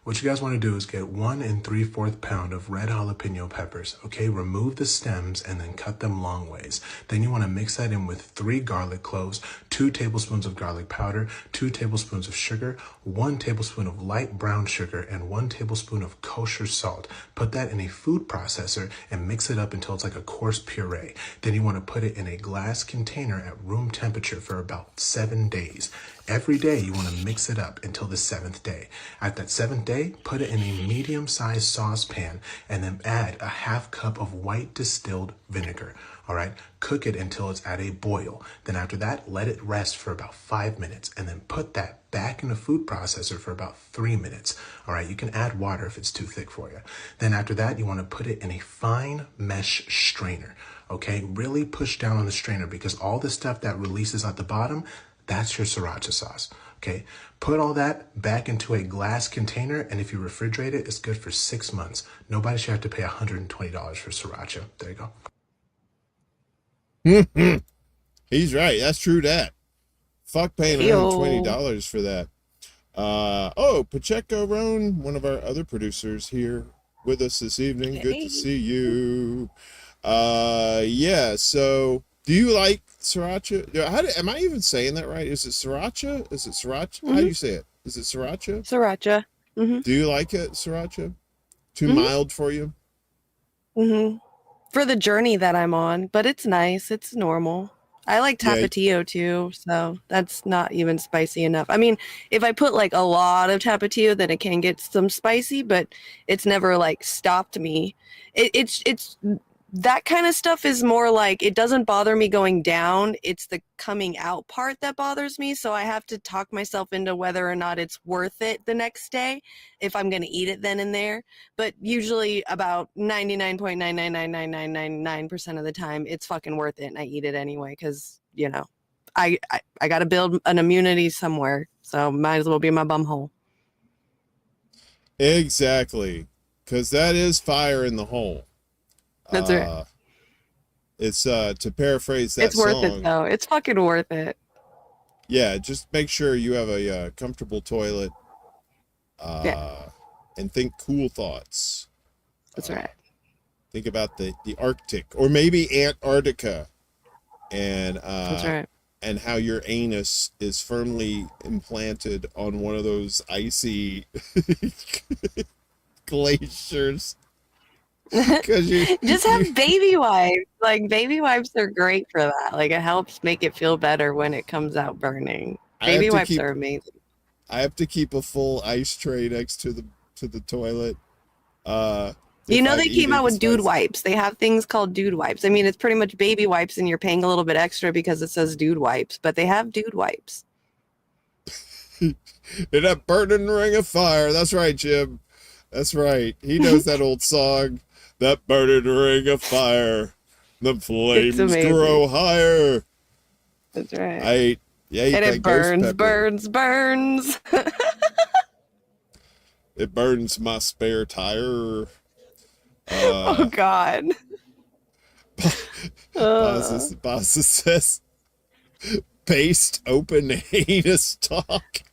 What you guys want to do is get 1 3/4 pound of red jalapeno peppers, okay? Remove the stems and then cut them long ways. Then you want to mix that in with 3 garlic cloves, 2 tablespoons of garlic powder, 2 tablespoons of sugar, 1 tablespoon of light brown sugar, and 1 tablespoon of kosher salt. Put that in a food processor and mix it up until it's like a coarse puree. Then you want to put it in a glass container at room temperature for about 7 days. Every day you want to mix it up until the 7th day. At that 7th day, put it in a medium-sized saucepan and then add a 1/2 cup of white distilled vinegar. All right, cook it until it's at a boil. Then after that, let it rest for about 5 minutes and then put that back in a food processor for about 3 minutes. All right, you can add water if it's too thick for you. Then after that, you want to put it in a fine mesh strainer. Okay, really push down on the strainer because all the stuff that releases at the bottom, that's your Sriracha sauce, okay? Put all that back into a glass container, and if you refrigerate it, it's good for 6 months. Nobody should have to pay $120 for Sriracha. There you go. He's right. That's true that. Fuck paying $120 for that. Pacheco Roan, one of our other producers here with us this evening. Hey. Good to see you. So... do you like Sriracha? Am I even saying that right? Is it Sriracha? Is it Sriracha? How do you say it? Is it Sriracha? Sriracha. Do you like it, Sriracha? Too mild for you? For the journey that I'm on, but it's nice. It's normal. I like Tapatio too, so that's not even spicy enough. I mean, if I put like a lot of Tapatio, then it can get some spicy, but it's never like stopped me. It's that kind of stuff is more like, it doesn't bother me going down. It's the coming out part that bothers me. So I have to talk myself into whether or not it's worth it the next day if I'm going to eat it then and there. But usually about 99.9999999% of the time, it's fucking worth it. And I eat it anyway because, you know, I got to build an immunity somewhere. So might as well be my bum hole. Exactly. Because that is fire in the hole. That's right. It's to paraphrase that song. It's worth it though. It's fucking worth it. Yeah, just make sure you have a comfortable toilet. And think cool thoughts. That's right. Think about the Arctic or maybe Antarctica, and that's right. And how your anus is firmly implanted on one of those icy glaciers. Just have baby wipes. Like baby wipes are great for that. Like it helps make it feel better when it comes out burning. Baby wipes are amazing. I have to keep a full ice tray next to the toilet. You know, they came out with dude wipes. They have things called dude wipes. I mean, it's pretty much baby wipes and you're paying a little bit extra because it says dude wipes, but they have dude wipes. In that burning ring of fire. That's right, Jim. That's right. He knows that old song. That burning ring of fire. The flames grow higher. That's right. Yeah, and it burns. It burns my spare tire. Oh God. Boss says, paste open anus talk.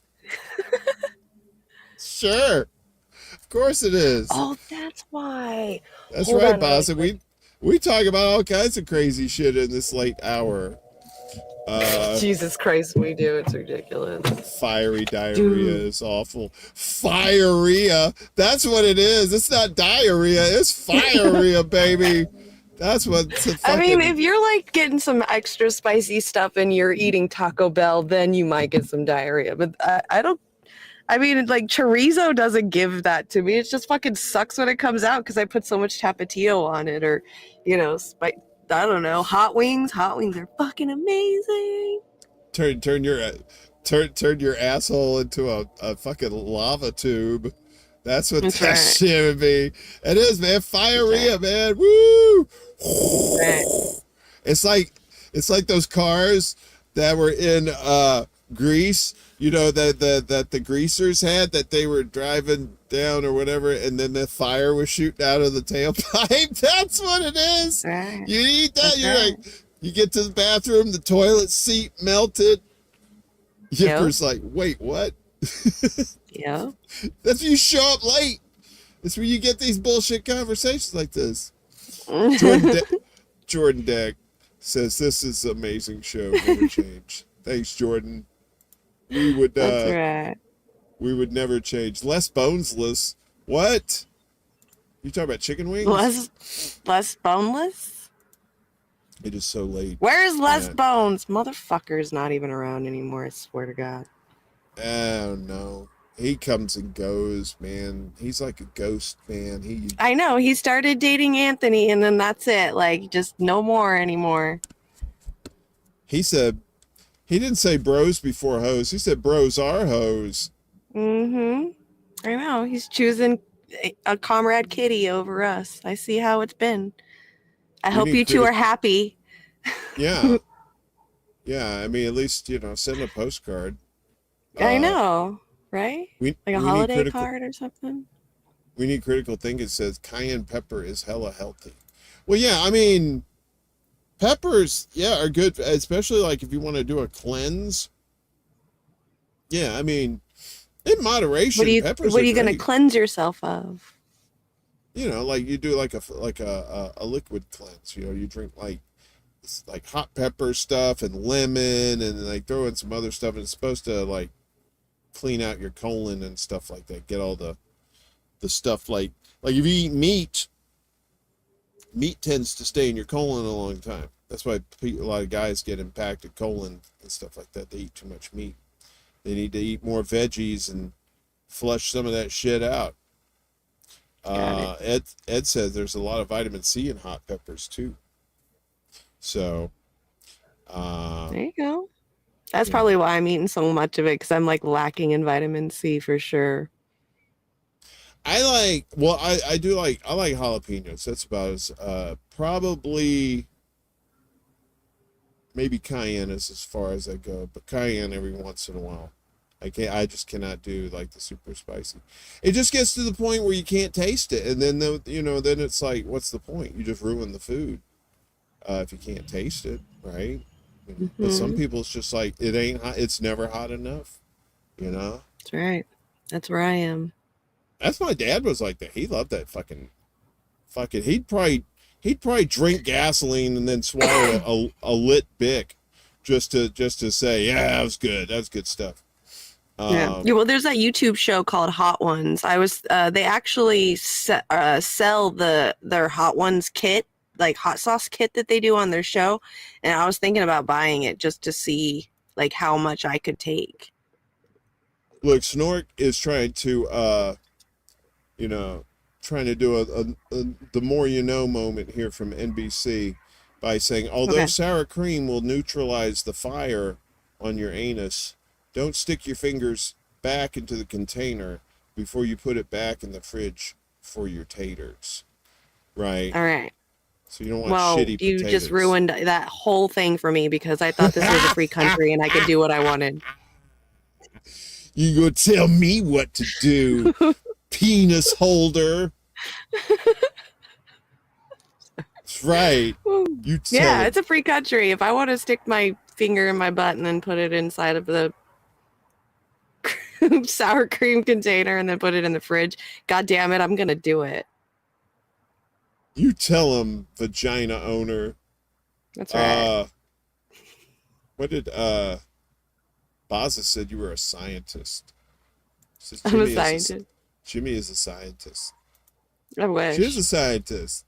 Sure. Of course it is. Oh, that's why. That's Hold right, on boss. really And we talk about all kinds of crazy shit in this late hour. Jesus Christ, we do. It's ridiculous. Fiery diarrhea is awful. Firea. That's what it is. It's not diarrhea. It's firea, baby. That's what. I mean, if you're like getting some extra spicy stuff and you're eating Taco Bell, then you might get some diarrhea. But I don't. I mean, like chorizo doesn't give that to me. It just fucking sucks when it comes out because I put so much tapatio on it, or I don't know. Hot wings. Hot wings are fucking amazing. Turn your asshole into a fucking lava tube. That's what that shit would be. It is, man. Firea, man. Woo! It's like those cars that were in Greece. You know, that the greasers had, that they were driving down or whatever, and then the fire was shooting out of the tailpipe. That's what it is. Right. You eat that, you get to the bathroom, the toilet seat melted. Yipper's like, wait, what? Yeah. That's when you show up late. That's when you get these bullshit conversations like this. Jordan Deck says, this is an amazing show. Never change. Thanks, Jordan. We would That's right. We would never change. Less bonesless. What? You talking about chicken wings? Less boneless? It is so late. Where's Les Bones? Motherfucker's not even around anymore, I swear to God. Oh no. He comes and goes, man. He's like a ghost, man. I know, he started dating Anthony and then that's it. Like, just no more anymore. He said, he didn't say bros before hoes. He said bros are hoes. Mm-hmm. I know. He's choosing a comrade kitty over us. I see how it's been. I hope you two are happy. Yeah. Yeah, I mean, at least, send a postcard. I know, right? Like a holiday card or something? We need critical thinking. It says cayenne pepper is hella healthy. Well, yeah, I mean, peppers, are good, especially like if you want to do a cleanse. Yeah, I mean, in moderation, peppers what are you going to cleanse yourself of? Like you do like a liquid cleanse. You drink like hot pepper stuff and lemon and like throw in some other stuff, and it's supposed to like clean out your colon and stuff like that. Get all the stuff like if you eat meat tends to stay in your colon a long time. That's why a lot of guys get impacted colon and stuff like that. They eat too much meat. They need to eat more veggies and flush some of that shit out. Ed says there's a lot of vitamin C in hot peppers too. So there you go. That's probably why I'm eating so much of it, because I'm like lacking in vitamin C for sure. I like jalapenos. That's about as probably maybe cayenne is as far as I go, but cayenne every once in a while. I just cannot do like the super spicy. It just gets to the point where you can't taste it, and then then it's like, what's the point? You just ruin the food if you can't taste it, right? But some people, it's just like it ain't hot. It's never hot enough, That's right. That's where I am. That's my dad was like that. He loved that fucking. He'd probably drink gasoline and then swallow a lit Bic, just to say, yeah, that was good. That was good stuff. Yeah. Well, there's that YouTube show called Hot Ones. They actually sell their Hot Ones kit, like hot sauce kit that they do on their show, and I was thinking about buying it just to see like how much I could take. Look, Snork is trying to do a the more you know moment here from NBC by saying, although sour cream will neutralize the fire on your anus, don't stick your fingers back into the container before you put it back in the fridge for your taters. Right? All right. So you don't want shitty potatoes. You just ruined that whole thing for me because I thought this was a free country and I could do what I wanted. You go tell me what to do, penis holder. That's right. You tell Yeah, it's a free country. If I want to stick my finger in my butt and then put it inside of the sour cream container and then put it in the fridge, God damn it, I'm going to do it. You tell him, vagina owner. That's right. What did Baza said you were a scientist. Says, I'm a scientist. Jimmy is a scientist. I wish. She's a scientist.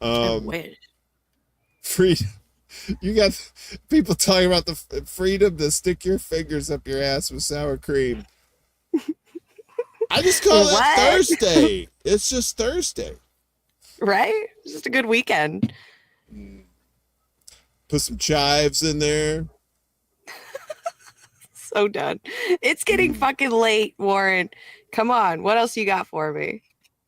I wish. Freedom. You got people talking about the freedom to stick your fingers up your ass with sour cream. I just call it Thursday. It's just Thursday. Right? It's just a good weekend. Put some chives in there. So done. It's getting fucking late, Warren. Come on. What else you got for me?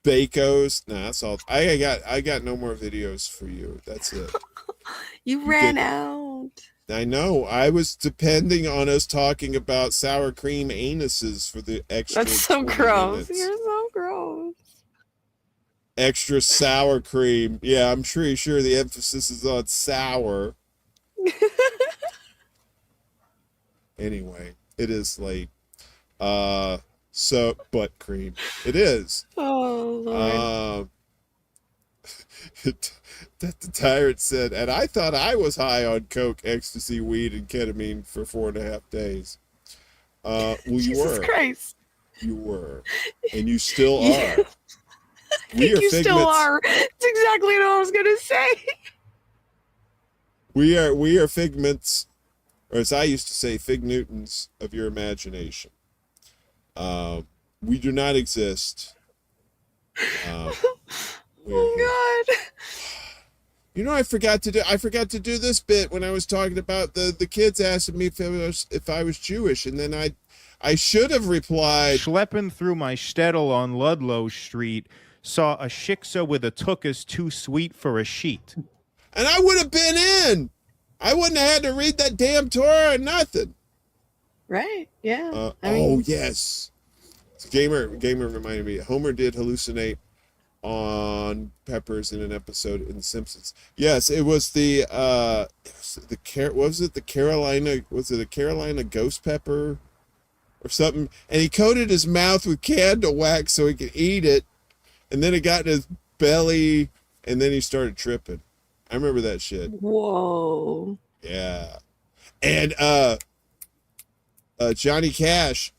Bacos. Nah, that's all. I got no more videos for you. That's it. You ran out. I know. I was depending on us talking about sour cream anuses for the extra. That's so gross. Minutes. You're so gross. Extra sour cream. Yeah, I'm pretty sure the emphasis is on sour. Anyway, it is late. So butt cream. It is. Oh Lord. That the tyrant said, and I thought I was high on coke, ecstasy, weed, and ketamine for 4.5 days. Well, Jesus Christ. You were, and you still are. Yeah. I think you still are. It's exactly what I was gonna say. We are figments, or as I used to say, fig Newtons of your imagination. We do not exist. Oh God. You know, I forgot to do this bit when I was talking about the kids asking me if I was Jewish, and then I should have replied. Schlepping through my shtetl on Ludlow Street, saw a shiksa with a tuchus too sweet for a sheet. And I would have been in. I wouldn't have had to read that damn Torah or nothing. Right? Yeah. Yes. Gamer reminded me. Homer did hallucinate on peppers in an episode in The Simpsons. Yes, it was the Carolina ghost pepper or something, and he coated his mouth with candle wax so he could eat it, and then it got in his belly, and then he started tripping. I remember that shit. Whoa. Yeah. And Johnny Cash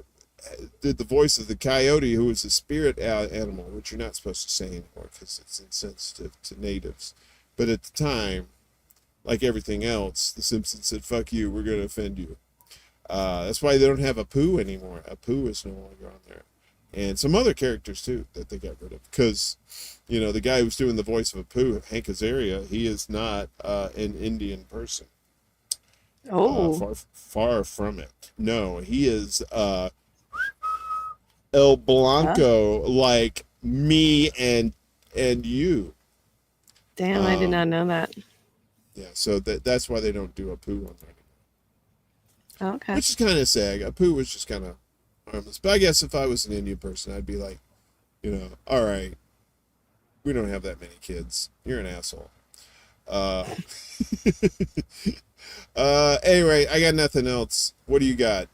did the voice of the coyote, who was a spirit animal, which you're not supposed to say anymore because it's insensitive to natives. But at the time, like everything else, The Simpsons said, fuck you, we're going to offend you. That's why they don't have Apu anymore. Apu is no longer on there. And some other characters, too, that they got rid of. Because, you know, the guy who's doing the voice of Apu, Hank Azaria, he is not an Indian person. Oh. Far from it. No, he is El Blanco, like me and you. Damn, I did not know that. Yeah, so that's why they don't do Apu on there. Okay. Which is kind of sad. Apu was just kind of harmless. But I guess if I was an Indian person, I'd be like, you know, all right, we don't have that many kids. You're an asshole. Anyway, I got nothing else. What do you got?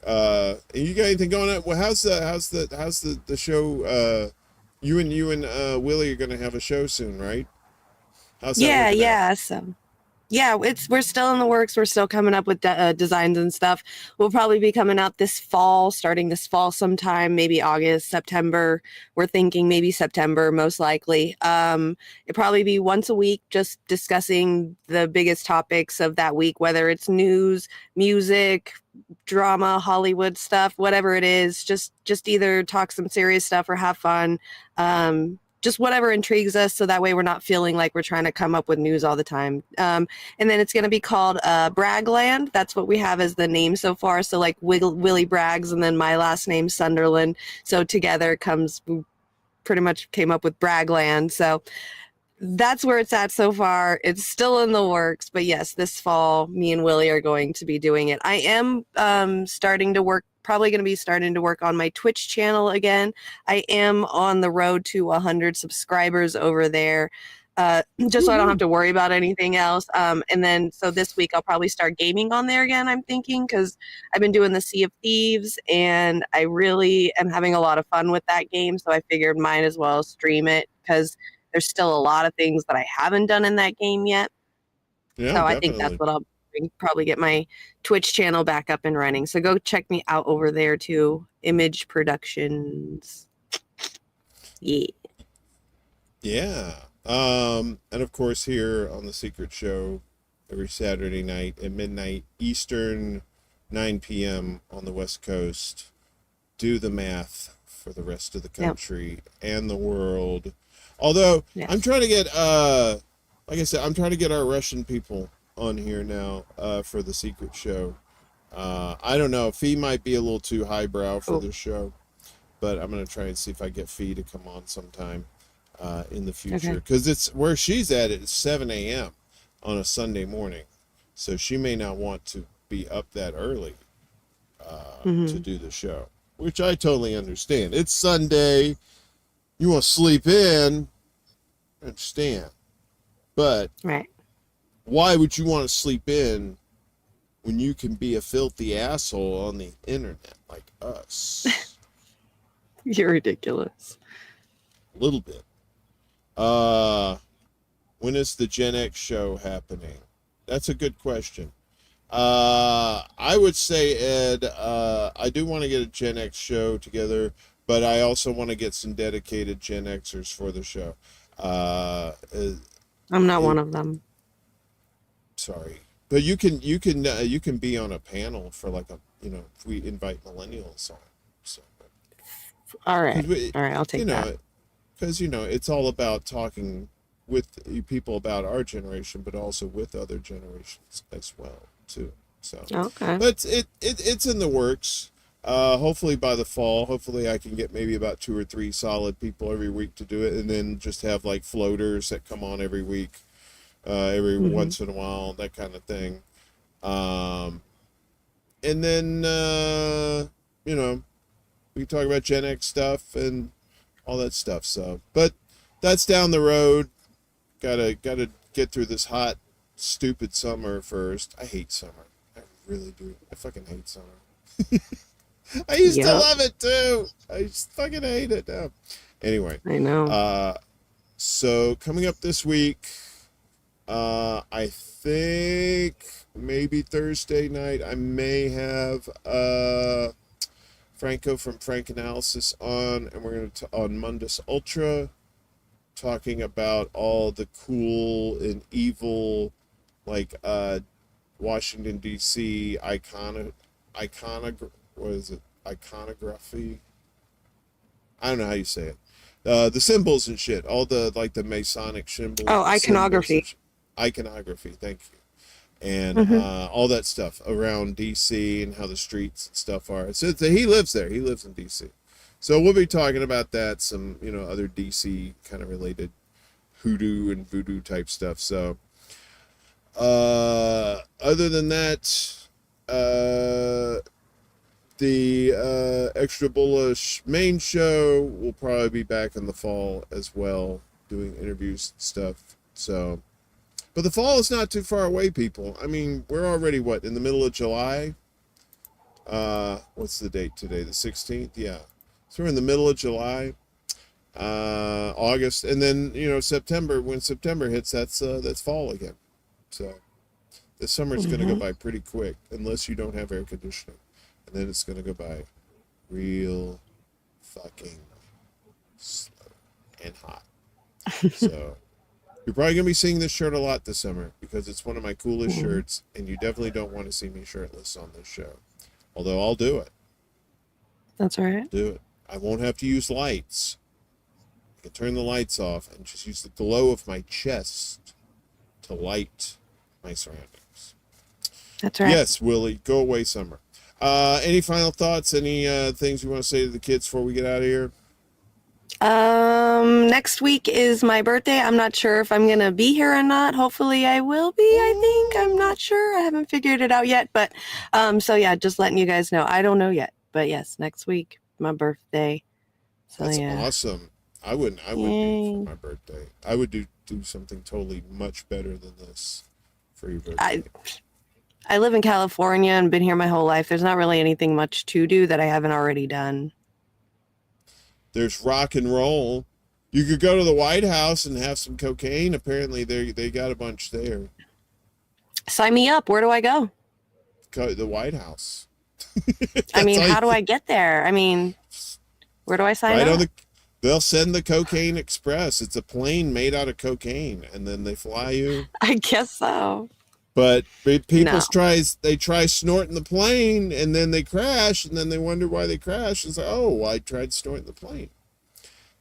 You got anything going on? Well, how's the show? You and Willie are gonna have a show soon, right? How's that working out? So yeah, we're still in the works. We're still coming up with designs and stuff. We'll probably be coming out starting this fall sometime, maybe August, September. We're thinking maybe September, most likely. It'll probably be once a week, just discussing the biggest topics of that week, whether it's news, music, drama, Hollywood stuff, whatever it is. Just either talk some serious stuff or have fun. Just whatever intrigues us, so that way we're not feeling like we're trying to come up with news all the time. And then it's going to be called Bragland. That's what we have as the name so far. So like Willie Braggs and then my last name Sunderland. So together we pretty much came up with Bragland. So that's where it's at so far. It's still in the works, but yes, this fall, me and Willie are going to be doing it. I am starting to work, probably going to be starting to work on my Twitch channel again. I am on the road to 100 subscribers over there, just so I don't have to worry about anything else. And then, so this week I'll probably start gaming on there again, I'm thinking, because I've been doing the Sea of Thieves, and I really am having a lot of fun with that game, so I figured might as well stream it, because there's still a lot of things that I haven't done in that game yet. Yeah, so I definitely. think that's what I'll probably get my Twitch channel back up and running. So go check me out over there too. Image Productions. Yeah. Yeah. And of course here on The Secret Show every Saturday night at midnight Eastern, 9 p.m. on the West Coast. Do the math for the rest of the country and the world. Although I'm trying to get like I said, I'm trying to get our Russian people on here now for The Secret Show. I don't know, Fee might be a little too highbrow for the show, but I'm gonna try and see if I get Fee to come on sometime in the future, because it's where she's at. It's 7 a.m. on a Sunday morning, so she may not want to be up that early to do the show, which I totally understand. It's Sunday, you want to sleep in, I understand, but why would you want to sleep in when you can be a filthy asshole on the internet like us? You're ridiculous. A little bit. When is the Gen X show happening? That's a good question. I would say, Ed, I do want to get a Gen X show together, but I also want to get some dedicated Gen Xers for the show. I'm not one of them. Sorry, but you can be on a panel for like a, if we invite millennials on. So. All right, I'll take that. Because it's all about talking with people about our generation, but also with other generations as well too. So but it's in the works. Hopefully by the fall, hopefully I can get maybe about 2 or 3 solid people every week to do it, and then just have like floaters that come on every week, every once in a while, that kind of thing. And then we talk about Gen X stuff and all that stuff. So, but that's down the road. Gotta get through this hot, stupid summer first. I hate summer. I really do. I fucking hate summer. I used to love it too. I just fucking hate it now. Anyway. I know. So coming up this week, I think maybe Thursday night, I may have Franco from Frank Analysis on, and we're going to on Mundus Ultra, talking about all the cool and evil, like Washington D.C. iconography. I don't know how you say it. The symbols and shit, all the like the Masonic symbols. Oh, iconography. Iconography, thank you. And all that stuff around DC and how the streets and stuff are. So he lives there. He lives in DC. So we'll be talking about that, some other DC kind of related hoodoo and voodoo type stuff. So other than that, the Extra Bulla main show will probably be back in the fall as well, doing interviews and stuff. So, but the fall is not too far away, people. I mean, we're already, in the middle of July? What's the date today? The 16th? Yeah. So we're in the middle of July, August, and then, September. When September hits, that's fall again. So the summer's going to go by pretty quick, unless you don't have air conditioning. And then it's going to go by real fucking slow and hot. So you're probably going to be seeing this shirt a lot this summer, because it's one of my coolest shirts, and you definitely don't want to see me shirtless on this show. Although I'll do it. That's all right. Do it. I won't have to use lights. I can turn the lights off and just use the glow of my chest to light my surroundings. That's right. Yes, Willie, go away summer. Any final thoughts? Any things you want to say to the kids before we get out of here? Next week is my birthday. I'm not sure if I'm gonna be here or not. Hopefully I will be, I think. I'm not sure. I haven't figured it out yet. But so yeah, just letting you guys know. I don't know yet. But yes, next week, my birthday. So That's yeah. awesome. I wouldn't do it for my birthday. I would do something totally much better than this for your birthday. I live in California and been here my whole life. There's not really anything much to do that I haven't already done. There's rock and roll. You could go to the White House and have some cocaine. Apparently, they got a bunch there. Sign me up. Where do I go? The White House. I mean, how do I get there? I mean, where do I sign up? They'll send the Cocaine Express. It's a plane made out of cocaine, and then they fly you. I guess so. But people try snorting the plane, and then they crash, and then they wonder why they crashed. It's like, oh, I tried snorting the plane.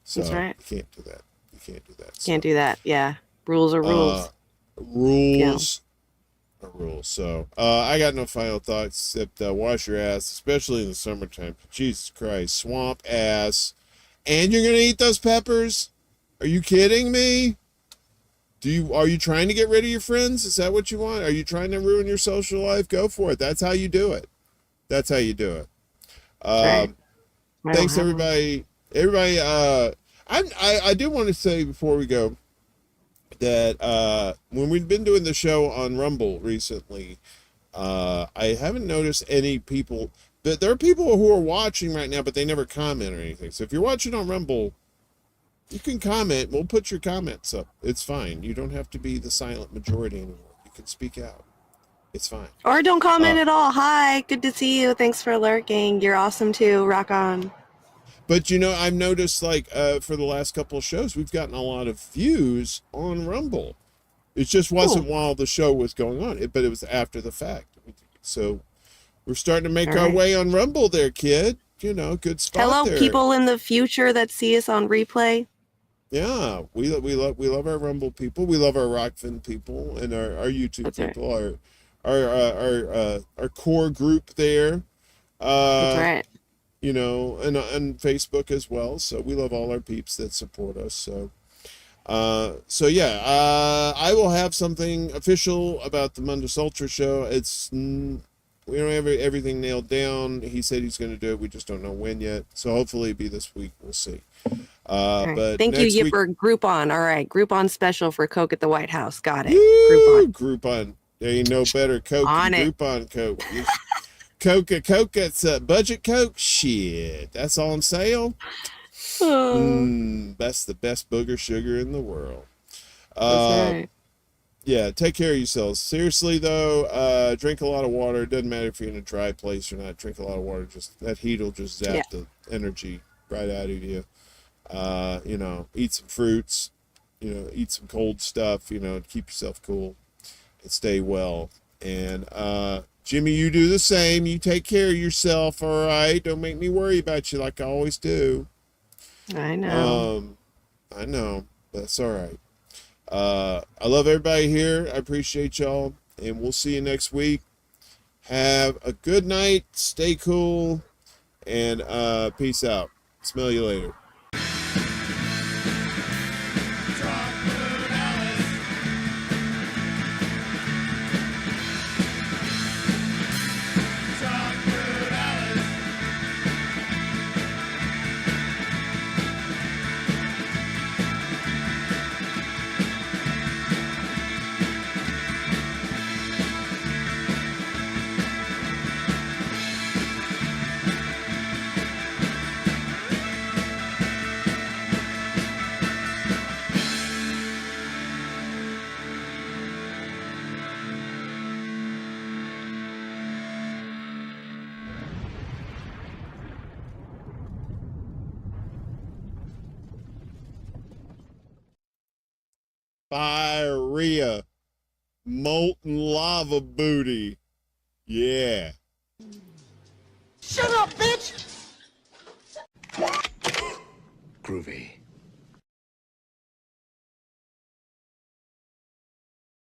So That's right. You can't do that. You can't do that. Can't do that. Yeah. Rules are rules. Rules are rules. So I got no final thoughts except wash your ass, especially in the summertime. Jesus Christ. Swamp ass. And you're going to eat those peppers? Are you kidding me? Are you trying to get rid of your friends? Is that what you want? Are you trying to ruin your social life? Go for it. That's how you do it. That's how you do it. Right. Thanks everybody. I do want to say before we go that when we've been doing the show on Rumble recently, I haven't noticed any people. There are people who are watching right now, but they never comment or anything. So if you're watching on Rumble, you can comment. We'll put your comments up. It's fine. You don't have to be the silent majority anymore. You can speak out. It's fine. Or don't comment at all. Hi, good to see you. Thanks for lurking. You're awesome too. Rock on. But I've noticed for the last couple of shows, we've gotten a lot of views on Rumble. It just wasn't while the show was going on, but it was after the fact. So we're starting to make our way on Rumble there, kid. Good spot. Hello, there. people in the future that see us on replay. Yeah, we love our Rumble people. We love our Rockfin people and our YouTube people. Right. Our core group there. That's right. And Facebook as well. So we love all our peeps that support us. So I will have something official about the Mundus Ultra show. We don't have everything nailed down. He said he's going to do it. We just don't know when yet. So hopefully it'll be this week. We'll see. But thank you, Yipper. Groupon. All right. Groupon special for Coke at the White House. Got it. Groupon. There ain't no better Coke than Groupon Coke. Coke, it's budget Coke. Shit. That's on sale. That's the best booger sugar in the world. That's right. Yeah, take care of yourselves. Seriously, though, drink a lot of water. It doesn't matter if you're in a dry place or not. Drink a lot of water. That heat will just zap the energy right out of you. Eat some fruits. Eat some cold stuff. Keep yourself cool and stay well. And Jimmy, you do the same. You take care of yourself, all right? Don't make me worry about you like I always do. I know. I know. That's all right. I love everybody here. I appreciate y'all, and we'll see you next week. Have a good night. Stay cool, and peace out. Smell you later. Firea. Molten lava booty. Yeah. Shut up, bitch! Groovy.